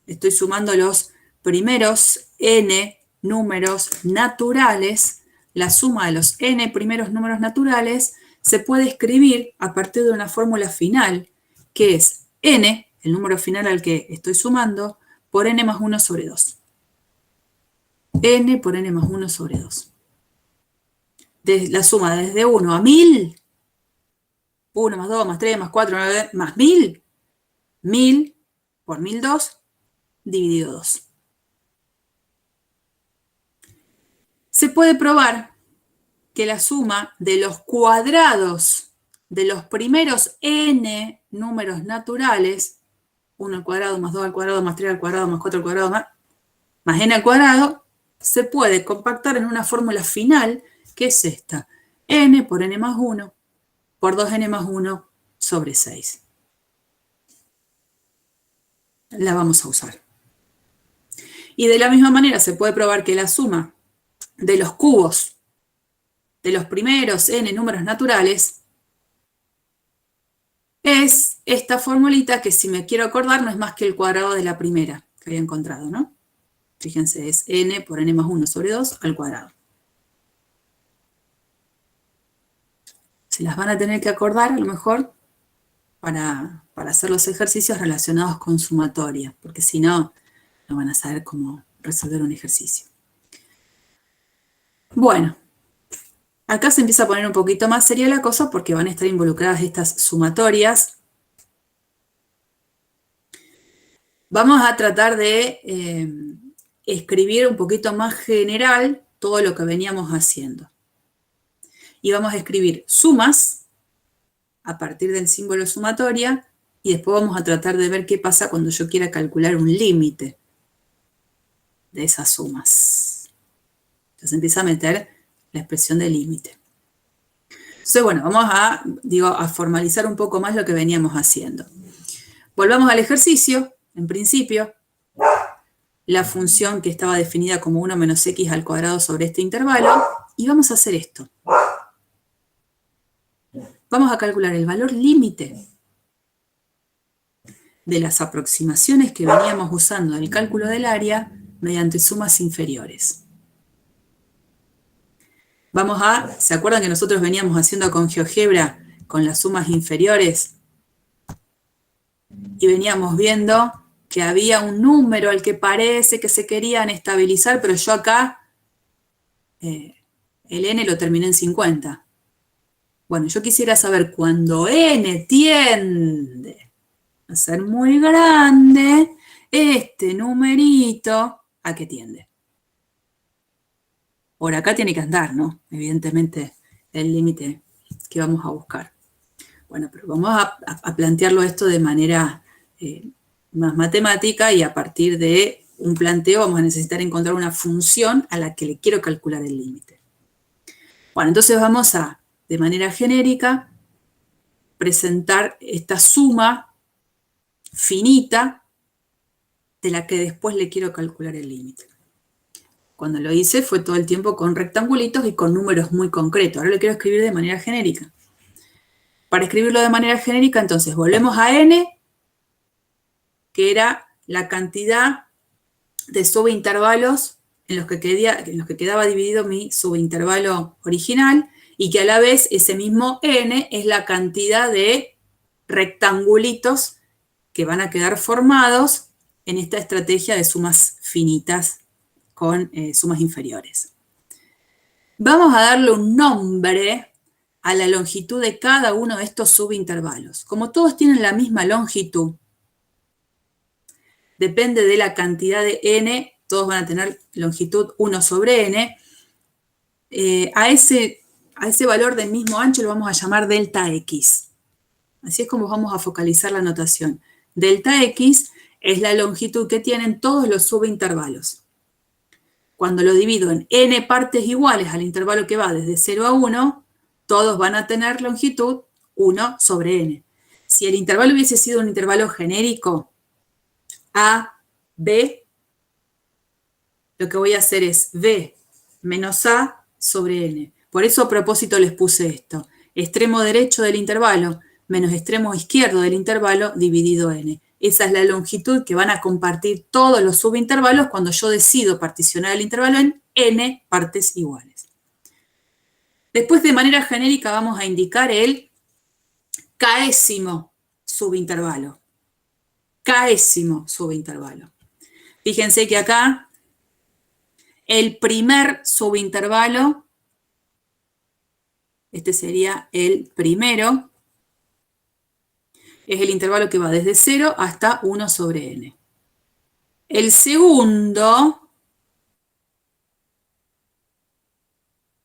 estoy sumando los primeros n números naturales, la suma de los n primeros números naturales se puede escribir a partir de una fórmula final, que es n, el número final al que estoy sumando, por n más 1 sobre 2. N por n más 1 sobre 2. La suma desde 1 a 1000, 1 más 2 más 3 más 4 más 1000, 1000 por 1002 dividido 2. Se puede probar que la suma de los cuadrados de los primeros n números naturales, 1 al cuadrado más 2 al cuadrado más 3 al cuadrado más 4 al cuadrado más n al cuadrado, se puede compactar en una fórmula final que es esta: n por n más 1 por 2n más 1 sobre 6. La vamos a usar. Y de la misma manera se puede probar que la suma de los cubos de los primeros n números naturales es esta formulita que, si me quiero acordar, no es más que el cuadrado de la primera que había encontrado, ¿no? Fíjense, es n por n más 1 sobre 2 al cuadrado. Se las van a tener que acordar, a lo mejor, para hacer los ejercicios relacionados con sumatoria, porque si no, no van a saber cómo resolver un ejercicio. Bueno, acá se empieza a poner un poquito más seria la cosa porque van a estar involucradas estas sumatorias. Vamos a tratar de escribir un poquito más general todo lo que veníamos haciendo. Y vamos a escribir sumas a partir del símbolo sumatoria y después vamos a tratar de ver qué pasa cuando yo quiera calcular un límite de esas sumas. Entonces empieza a meter la expresión de límite. Entonces, bueno, vamos a formalizar un poco más lo que veníamos haciendo. Volvamos al ejercicio, en principio. La función que estaba definida como 1 menos x al cuadrado sobre este intervalo, y vamos a hacer esto. Vamos a calcular el valor límite de las aproximaciones que veníamos usando en el cálculo del área mediante sumas inferiores. ¿Se acuerdan que nosotros veníamos haciendo con GeoGebra con las sumas inferiores? Y veníamos viendo que había un número al que parece que se querían estabilizar, pero yo acá el n lo terminé en 50. Bueno, yo quisiera saber cuando n tiende a ser muy grande, este numerito, ¿a qué tiende? Por acá tiene que andar, ¿no? Evidentemente, el límite que vamos a buscar. Bueno, pero vamos a plantearlo esto de manera más matemática, y a partir de un planteo vamos a necesitar encontrar una función a la que le quiero calcular el límite. Bueno, entonces vamos a, de manera genérica, presentar esta suma finita de la que después le quiero calcular el límite. Cuando lo hice fue todo el tiempo con rectangulitos y con números muy concretos. Ahora lo quiero escribir de manera genérica. Para escribirlo de manera genérica, entonces volvemos a n, que era la cantidad de subintervalos en los que quedaba dividido mi subintervalo original, y que a la vez ese mismo n es la cantidad de rectangulitos que van a quedar formados en esta estrategia de sumas finitas con sumas inferiores. Vamos a darle un nombre a la longitud de cada uno de estos subintervalos. Como todos tienen la misma longitud, depende de la cantidad de n, todos van a tener longitud 1 sobre n. A ese valor del mismo ancho lo vamos a llamar delta x. Así es como vamos a focalizar la notación. Delta x es la longitud que tienen todos los subintervalos. Cuando lo divido en n partes iguales al intervalo que va desde 0 a 1, todos van a tener longitud 1 sobre n. Si el intervalo hubiese sido un intervalo genérico, a, b, lo que voy a hacer es b menos a sobre n. Por eso a propósito les puse esto. Extremo derecho del intervalo menos extremo izquierdo del intervalo dividido n. Esa es la longitud que van a compartir todos los subintervalos cuando yo decido particionar el intervalo en n partes iguales. Después, de manera genérica, vamos a indicar el késimo subintervalo. Késimo subintervalo. Fíjense que acá el primer subintervalo, este sería el primero, es el intervalo que va desde 0 hasta 1 sobre n. El segundo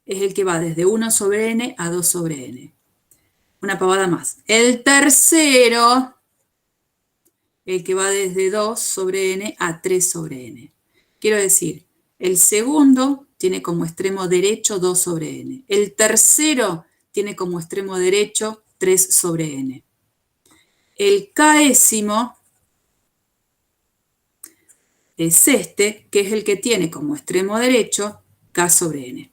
es el que va desde 1 sobre n a 2 sobre n. Una pavada más. El tercero, el que va desde 2 sobre n a 3 sobre n. Quiero decir, el segundo tiene como extremo derecho 2 sobre n. El tercero tiene como extremo derecho 3 sobre n. El késimo es este, que es el que tiene como extremo derecho k sobre n.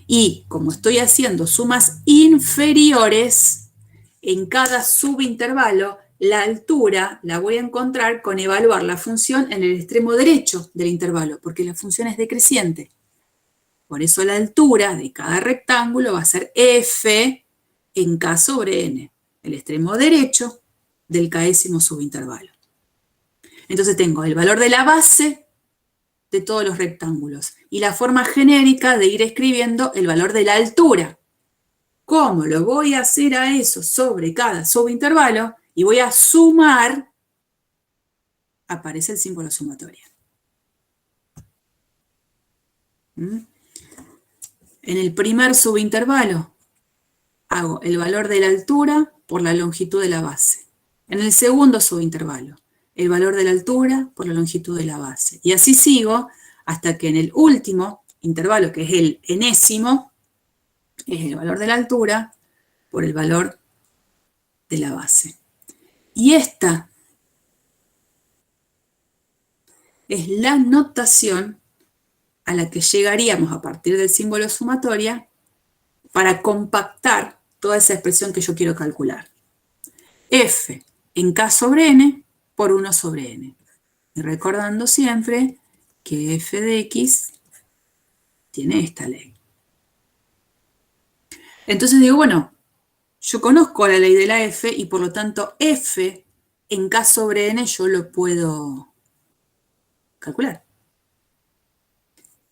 Y como estoy haciendo sumas inferiores, en cada subintervalo, la altura la voy a encontrar con evaluar la función en el extremo derecho del intervalo, porque la función es decreciente. Por eso la altura de cada rectángulo va a ser f en k sobre n, el extremo derecho del késimo subintervalo. Entonces tengo el valor de la base de todos los rectángulos y la forma genérica de ir escribiendo el valor de la altura. ¿Cómo lo voy a hacer a eso sobre cada subintervalo? Y voy a sumar, aparece el símbolo sumatoria. En el primer subintervalo hago el valor de la altura por la longitud de la base. En el segundo subintervalo, el valor de la altura por la longitud de la base. Y así sigo hasta que en el último intervalo, que es el enésimo, es el valor de la altura por el valor de la base. Y esta es la notación a la que llegaríamos a partir del símbolo sumatoria para compactar toda esa expresión que yo quiero calcular. F en k sobre n por 1 sobre n. Y recordando siempre que f de x tiene esta ley. Entonces digo, bueno, yo conozco la ley de la f y por lo tanto f en k sobre n yo lo puedo calcular.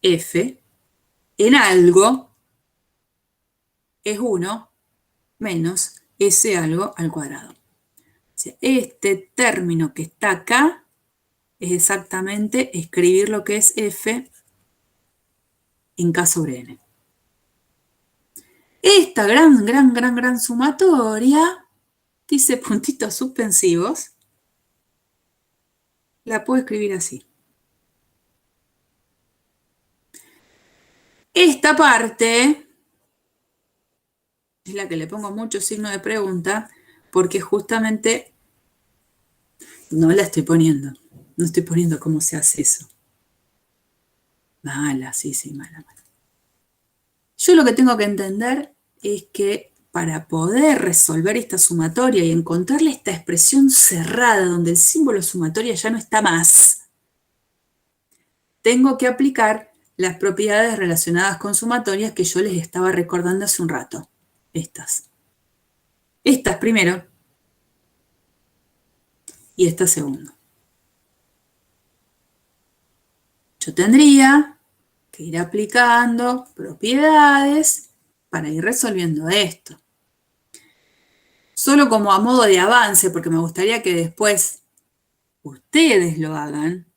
F en algo es 1 menos ese algo al cuadrado. O sea, este término que está acá es exactamente escribir lo que es f en k sobre n. Esta gran sumatoria, dice puntitos suspensivos, la puedo escribir así. Esta parte es la que le pongo mucho signo de pregunta, porque justamente no la estoy poniendo. No estoy poniendo cómo se hace eso. Mala, sí, mala. Yo lo que tengo que entender es que para poder resolver esta sumatoria y encontrarle esta expresión cerrada donde el símbolo sumatoria ya no está más, tengo que aplicar las propiedades relacionadas con sumatorias que yo les estaba recordando hace un rato. Estas. Estas primero y estas segundo. Yo tendría que ir aplicando propiedades para ir resolviendo esto. Solo como a modo de avance, porque me gustaría que después ustedes lo hagan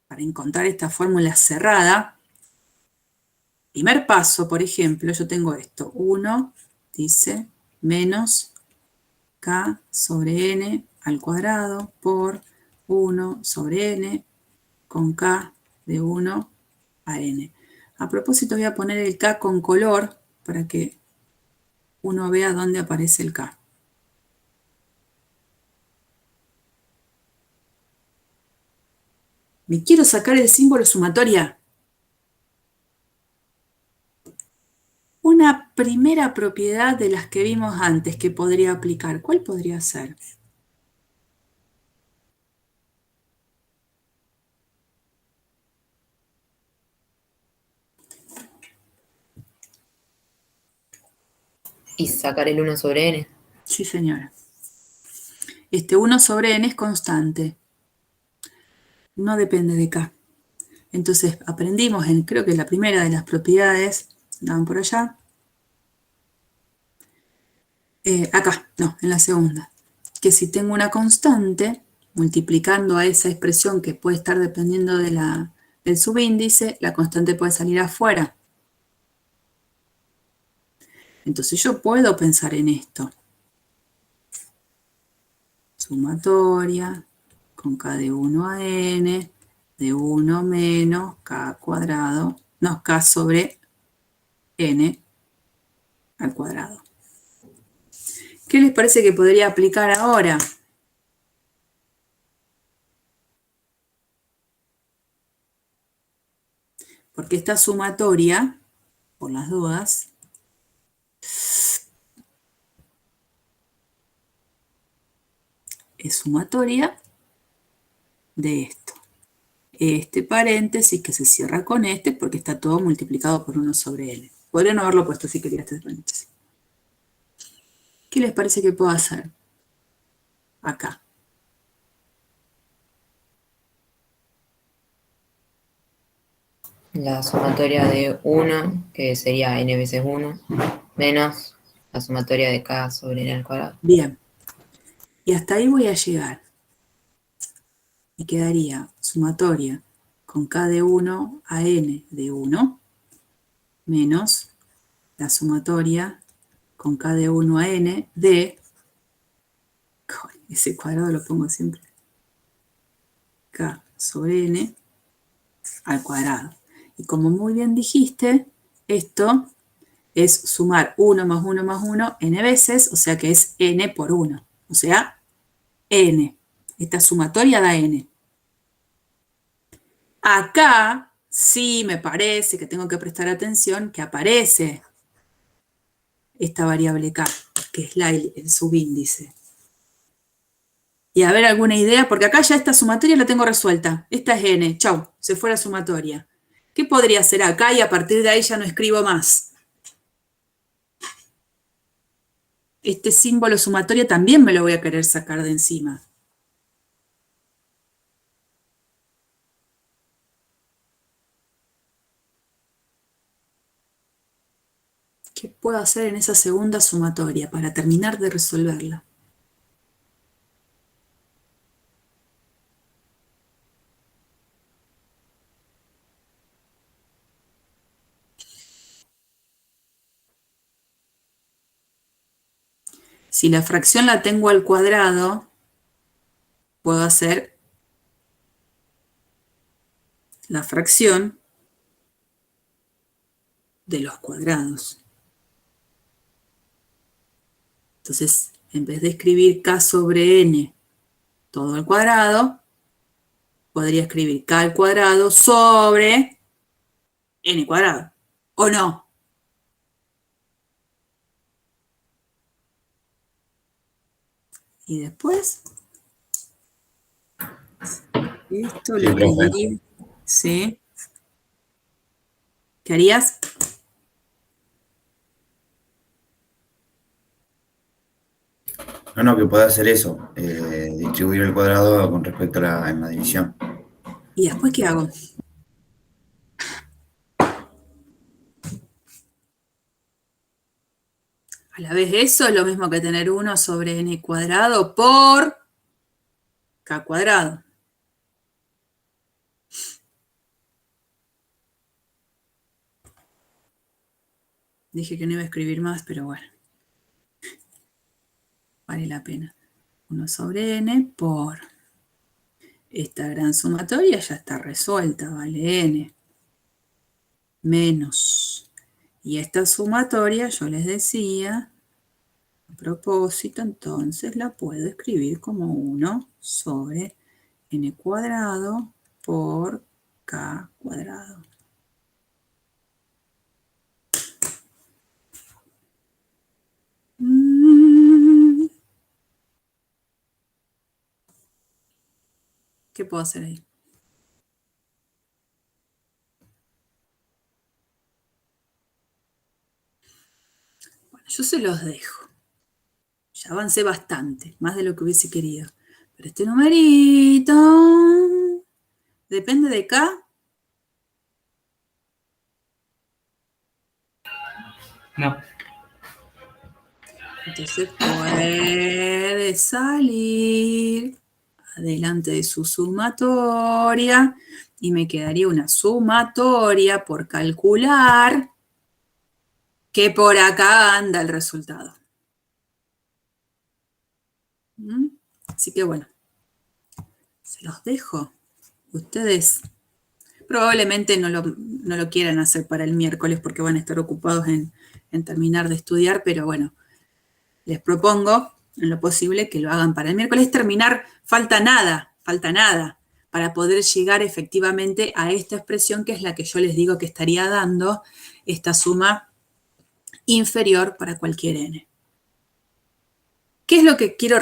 para encontrar esta fórmula cerrada. Primer paso, por ejemplo, yo tengo esto. 1, dice, menos k sobre n al cuadrado por 1 sobre n con k de 1 a n. A propósito, voy a poner el k con color para que uno vea dónde aparece el k. ¿Me quiero sacar el símbolo sumatoria? Una primera propiedad de las que vimos antes que podría aplicar, ¿cuál podría ser? Y sacar el 1 sobre n. Sí, señora. Este 1 sobre n es constante. No depende de k. Entonces aprendimos creo que la primera de las propiedades, daban por allá. Acá, no, en la segunda. Que si tengo una constante, multiplicando a esa expresión que puede estar dependiendo del subíndice, la constante puede salir afuera. Entonces yo puedo pensar en esto. Sumatoria con k de 1 a n, de 1 menos k cuadrado, no, k sobre n al cuadrado. ¿Qué les parece que podría aplicar ahora? Porque esta sumatoria, por las dudas, es sumatoria de esto. Este paréntesis que se cierra con este porque está todo multiplicado por 1 sobre n. Podría no haberlo puesto si quería este paréntesis. ¿Qué les parece que puedo hacer? Acá. La sumatoria de 1, que sería n veces 1, menos la sumatoria de k sobre n al cuadrado. Bien. Y hasta ahí voy a llegar. Me quedaría sumatoria con k de 1 a n de 1, menos la sumatoria con k de 1 a n de, ese cuadrado lo pongo siempre, k sobre n al cuadrado. Y como muy bien dijiste, esto es sumar 1 más 1 más 1 n veces, o sea que es n por 1, o sea, n. Esta sumatoria da n. Acá sí me parece que tengo que prestar atención que aparece esta variable k, que es el subíndice. Y a ver alguna idea, porque acá ya esta sumatoria la tengo resuelta. Esta es n, chau, se fue la sumatoria. ¿Qué podría ser acá? Y a partir de ahí ya no escribo más. Este símbolo sumatoria también me lo voy a querer sacar de encima. ¿Qué puedo hacer en esa segunda sumatoria para terminar de resolverla? Si la fracción la tengo al cuadrado, puedo hacer la fracción de los cuadrados. Entonces, en vez de escribir k sobre n todo al cuadrado, podría escribir k al cuadrado sobre n cuadrado. ¿O no? Y después, esto Sí, lo profe. dividiría. ¿Sí? ¿Qué harías? No, que pueda hacer eso, distribuir el cuadrado con respecto a en la división. ¿Y después qué hago? A la vez eso es lo mismo que tener 1 sobre n cuadrado por k cuadrado. Dije que no iba a escribir más, pero bueno. Vale la pena. 1 sobre n por esta gran sumatoria ya está resuelta, vale n. Menos. Y esta sumatoria, yo les decía, a propósito, entonces la puedo escribir como 1 sobre n cuadrado por k cuadrado. ¿Qué puedo hacer ahí? Bueno, yo se los dejo. Ya avancé bastante, más de lo que hubiese querido. Pero este numerito depende de k. No. Entonces puede salir adelante de su sumatoria y me quedaría una sumatoria por calcular que por acá anda el resultado. Así que bueno, se los dejo. Ustedes probablemente no lo quieran hacer para el miércoles porque van a estar ocupados en terminar de estudiar, pero bueno, les propongo en lo posible que lo hagan para el miércoles. Terminar, falta nada para poder llegar efectivamente a esta expresión que es la que yo les digo que estaría dando esta suma inferior para cualquier n. ¿Qué es lo que quiero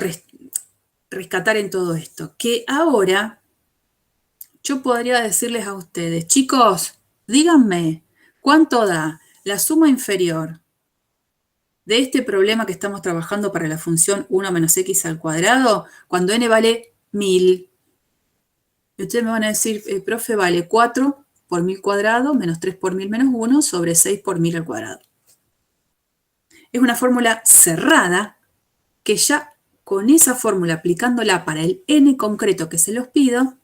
rescatar en todo esto? Que ahora yo podría decirles a ustedes, chicos, díganme, ¿cuánto da la suma inferior de este problema que estamos trabajando para la función 1 menos x al cuadrado cuando n vale 1000? Y ustedes me van a decir, profe, vale 4 por 1000 cuadrado menos 3 por 1000 menos 1 sobre 6 por 1000 al cuadrado. Es una fórmula cerrada que ya con esa fórmula, aplicándola para el n concreto que se los pido,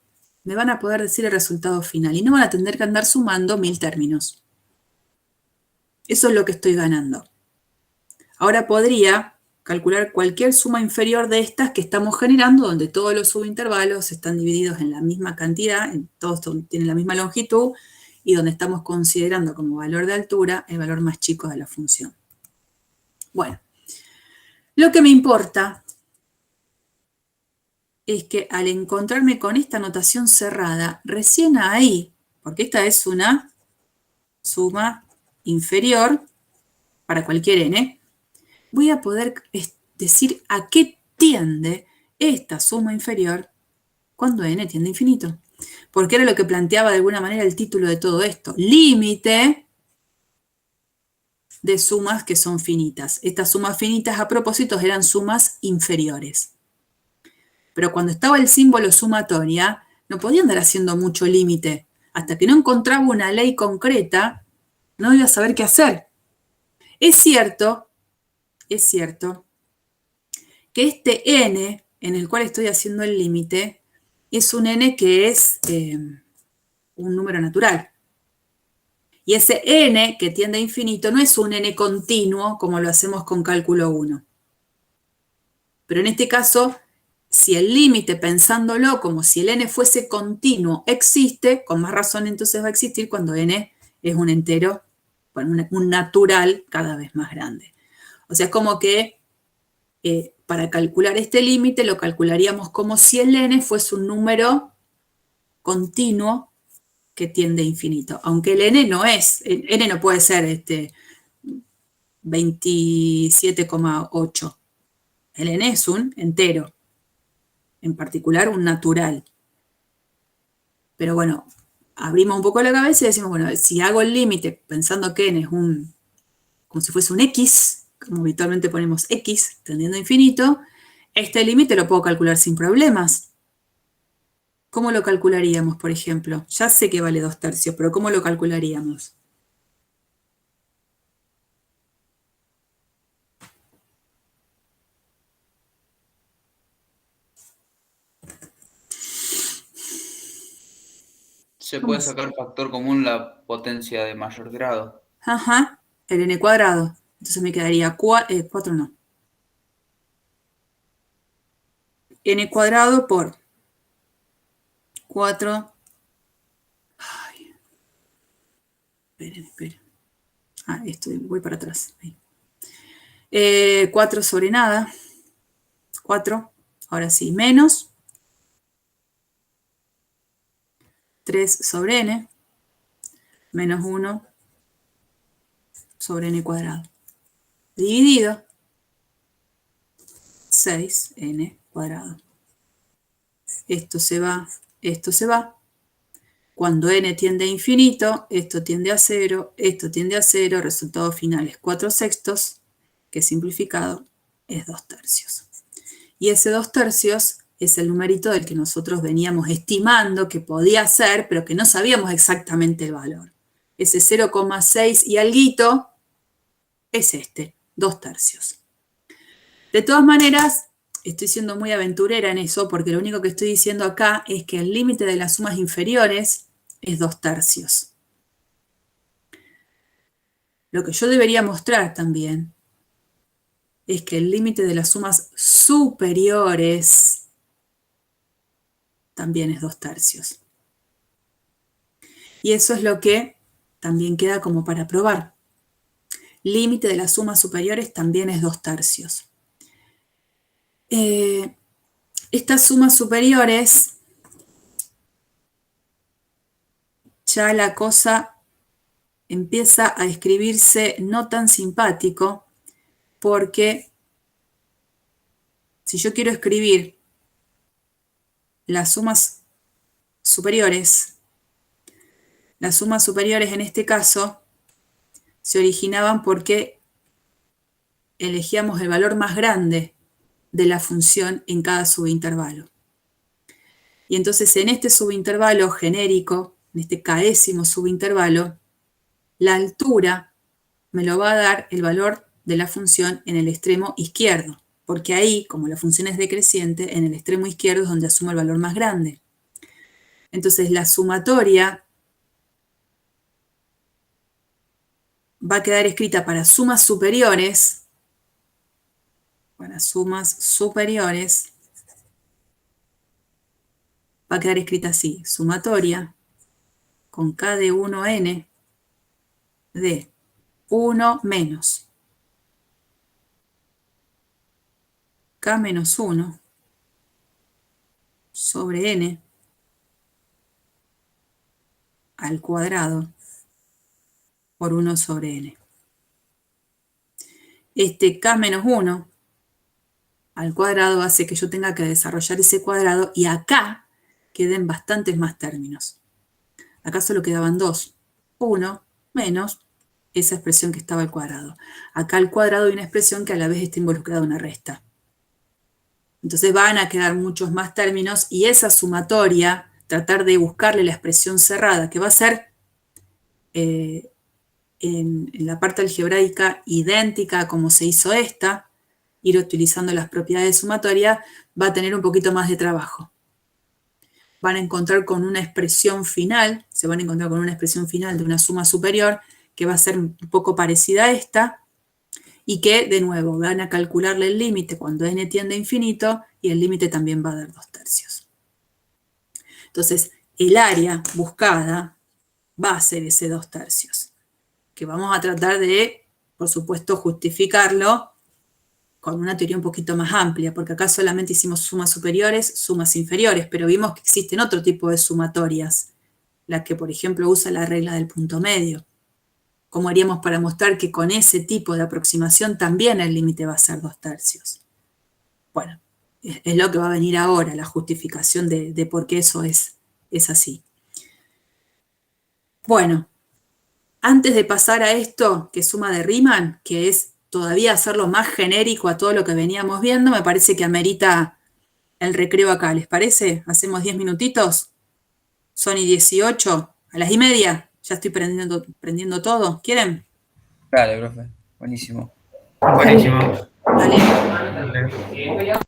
me van a poder decir el resultado final y no van a tener que andar sumando 1000 términos. Eso es lo que estoy ganando. Ahora podría calcular cualquier suma inferior de estas que estamos generando, donde todos los subintervalos están divididos en la misma cantidad, todos tienen la misma longitud, y donde estamos considerando como valor de altura el valor más chico de la función. Bueno, lo que me importa es que al encontrarme con esta notación cerrada, recién ahí, porque esta es una suma inferior para cualquier n, voy a poder decir a qué tiende esta suma inferior cuando n tiende a infinito. Porque era lo que planteaba de alguna manera el título de todo esto. Límite de sumas que son finitas. Estas sumas finitas, a propósito, eran sumas inferiores. Pero cuando estaba el símbolo sumatoria, no podía andar haciendo mucho límite. Hasta que no encontraba una ley concreta, no iba a saber qué hacer. Es cierto que este n, en el cual estoy haciendo el límite, es un n que es un número natural. Y ese n que tiende a infinito no es un n continuo como lo hacemos con cálculo 1. Pero en este caso, si el límite, pensándolo como si el n fuese continuo, existe, con más razón entonces va a existir cuando n es un entero, bueno, un natural cada vez más grande. O sea, es como que para calcular este límite lo calcularíamos como si el n fuese un número continuo que tiende a infinito. Aunque el n no es, el n no puede ser 27,8. El n es un entero, en particular un natural. Pero bueno, abrimos un poco la cabeza y decimos, bueno, si hago el límite pensando que n es como si fuese un x, como habitualmente ponemos x tendiendo a infinito, este límite lo puedo calcular sin problemas. ¿Cómo lo calcularíamos, por ejemplo? Ya sé que vale 2/3, pero ¿cómo lo calcularíamos? Se ¿Cómo puede es? sacar factor común la potencia de mayor grado. Ajá, el n cuadrado. Entonces me quedaría 4, no. N cuadrado por 4. Ay, esperen. Ah, voy para atrás. Ahí. 4 sobre nada. 4. Ahora sí, menos 3 sobre n. Menos 1 sobre n cuadrado. Dividido 6n cuadrado. Esto se va, esto se va. Cuando n tiende a infinito, esto tiende a 0, esto tiende a 0, resultado final es 4/6, que simplificado es 2/3. Y ese 2/3 es el numerito del que nosotros veníamos estimando que podía ser, pero que no sabíamos exactamente el valor. Ese 0,6 y alguito es este, 2/3. De todas maneras, estoy siendo muy aventurera en eso, porque lo único que estoy diciendo acá es que el límite de las sumas inferiores es 2/3. Lo que yo debería mostrar también es que el límite de las sumas superiores también es 2/3. Y eso es lo que también queda como para probar. Límite de las sumas superiores también es 2/3. Estas sumas superiores, ya la cosa empieza a escribirse no tan simpático, porque si yo quiero escribir las sumas superiores en este caso se originaban porque elegíamos el valor más grande de la función en cada subintervalo. Y entonces en este subintervalo genérico, en este késimo subintervalo, la altura me lo va a dar el valor de la función en el extremo izquierdo, porque ahí, como la función es decreciente, en el extremo izquierdo es donde asumo el valor más grande. Entonces la sumatoria va a quedar escrita para sumas superiores, va a quedar escrita así, sumatoria con k de 1n de 1 menos k menos 1 sobre n al cuadrado por 1 sobre n. Este k menos 1 al cuadrado hace que yo tenga que desarrollar ese cuadrado y acá queden bastantes más términos. Acá solo quedaban 2. 1 menos esa expresión que estaba al cuadrado. Acá al cuadrado hay una expresión que a la vez está involucrada una resta. Entonces van a quedar muchos más términos y esa sumatoria, tratar de buscarle la expresión cerrada, que va a ser en la parte algebraica idéntica a como se hizo esta, ir utilizando las propiedades sumatorias, va a tener un poquito más de trabajo. Van a encontrar con una expresión final, se van a encontrar con una expresión final de una suma superior que va a ser un poco parecida a esta, y que, de nuevo, van a calcularle el límite cuando n tiende a infinito, y el límite también va a dar 2/3. Entonces, el área buscada va a ser ese 2/3, que vamos a tratar de, por supuesto, justificarlo con una teoría un poquito más amplia, porque acá solamente hicimos sumas superiores, sumas inferiores, pero vimos que existen otro tipo de sumatorias, la que, por ejemplo, usa la regla del punto medio. ¿Cómo haríamos para mostrar que con ese tipo de aproximación también el límite va a ser 2/3? Bueno, es lo que va a venir ahora, la justificación de por qué eso es así. Bueno, antes de pasar a esto que suma de Riemann, que es todavía hacerlo más genérico a todo lo que veníamos viendo, me parece que amerita el recreo acá. ¿Les parece? ¿Hacemos 10 minutitos? Son y 18, a las 1:30. Ya estoy prendiendo todo. ¿Quieren? Dale, profe. Buenísimo. Dale. Dale.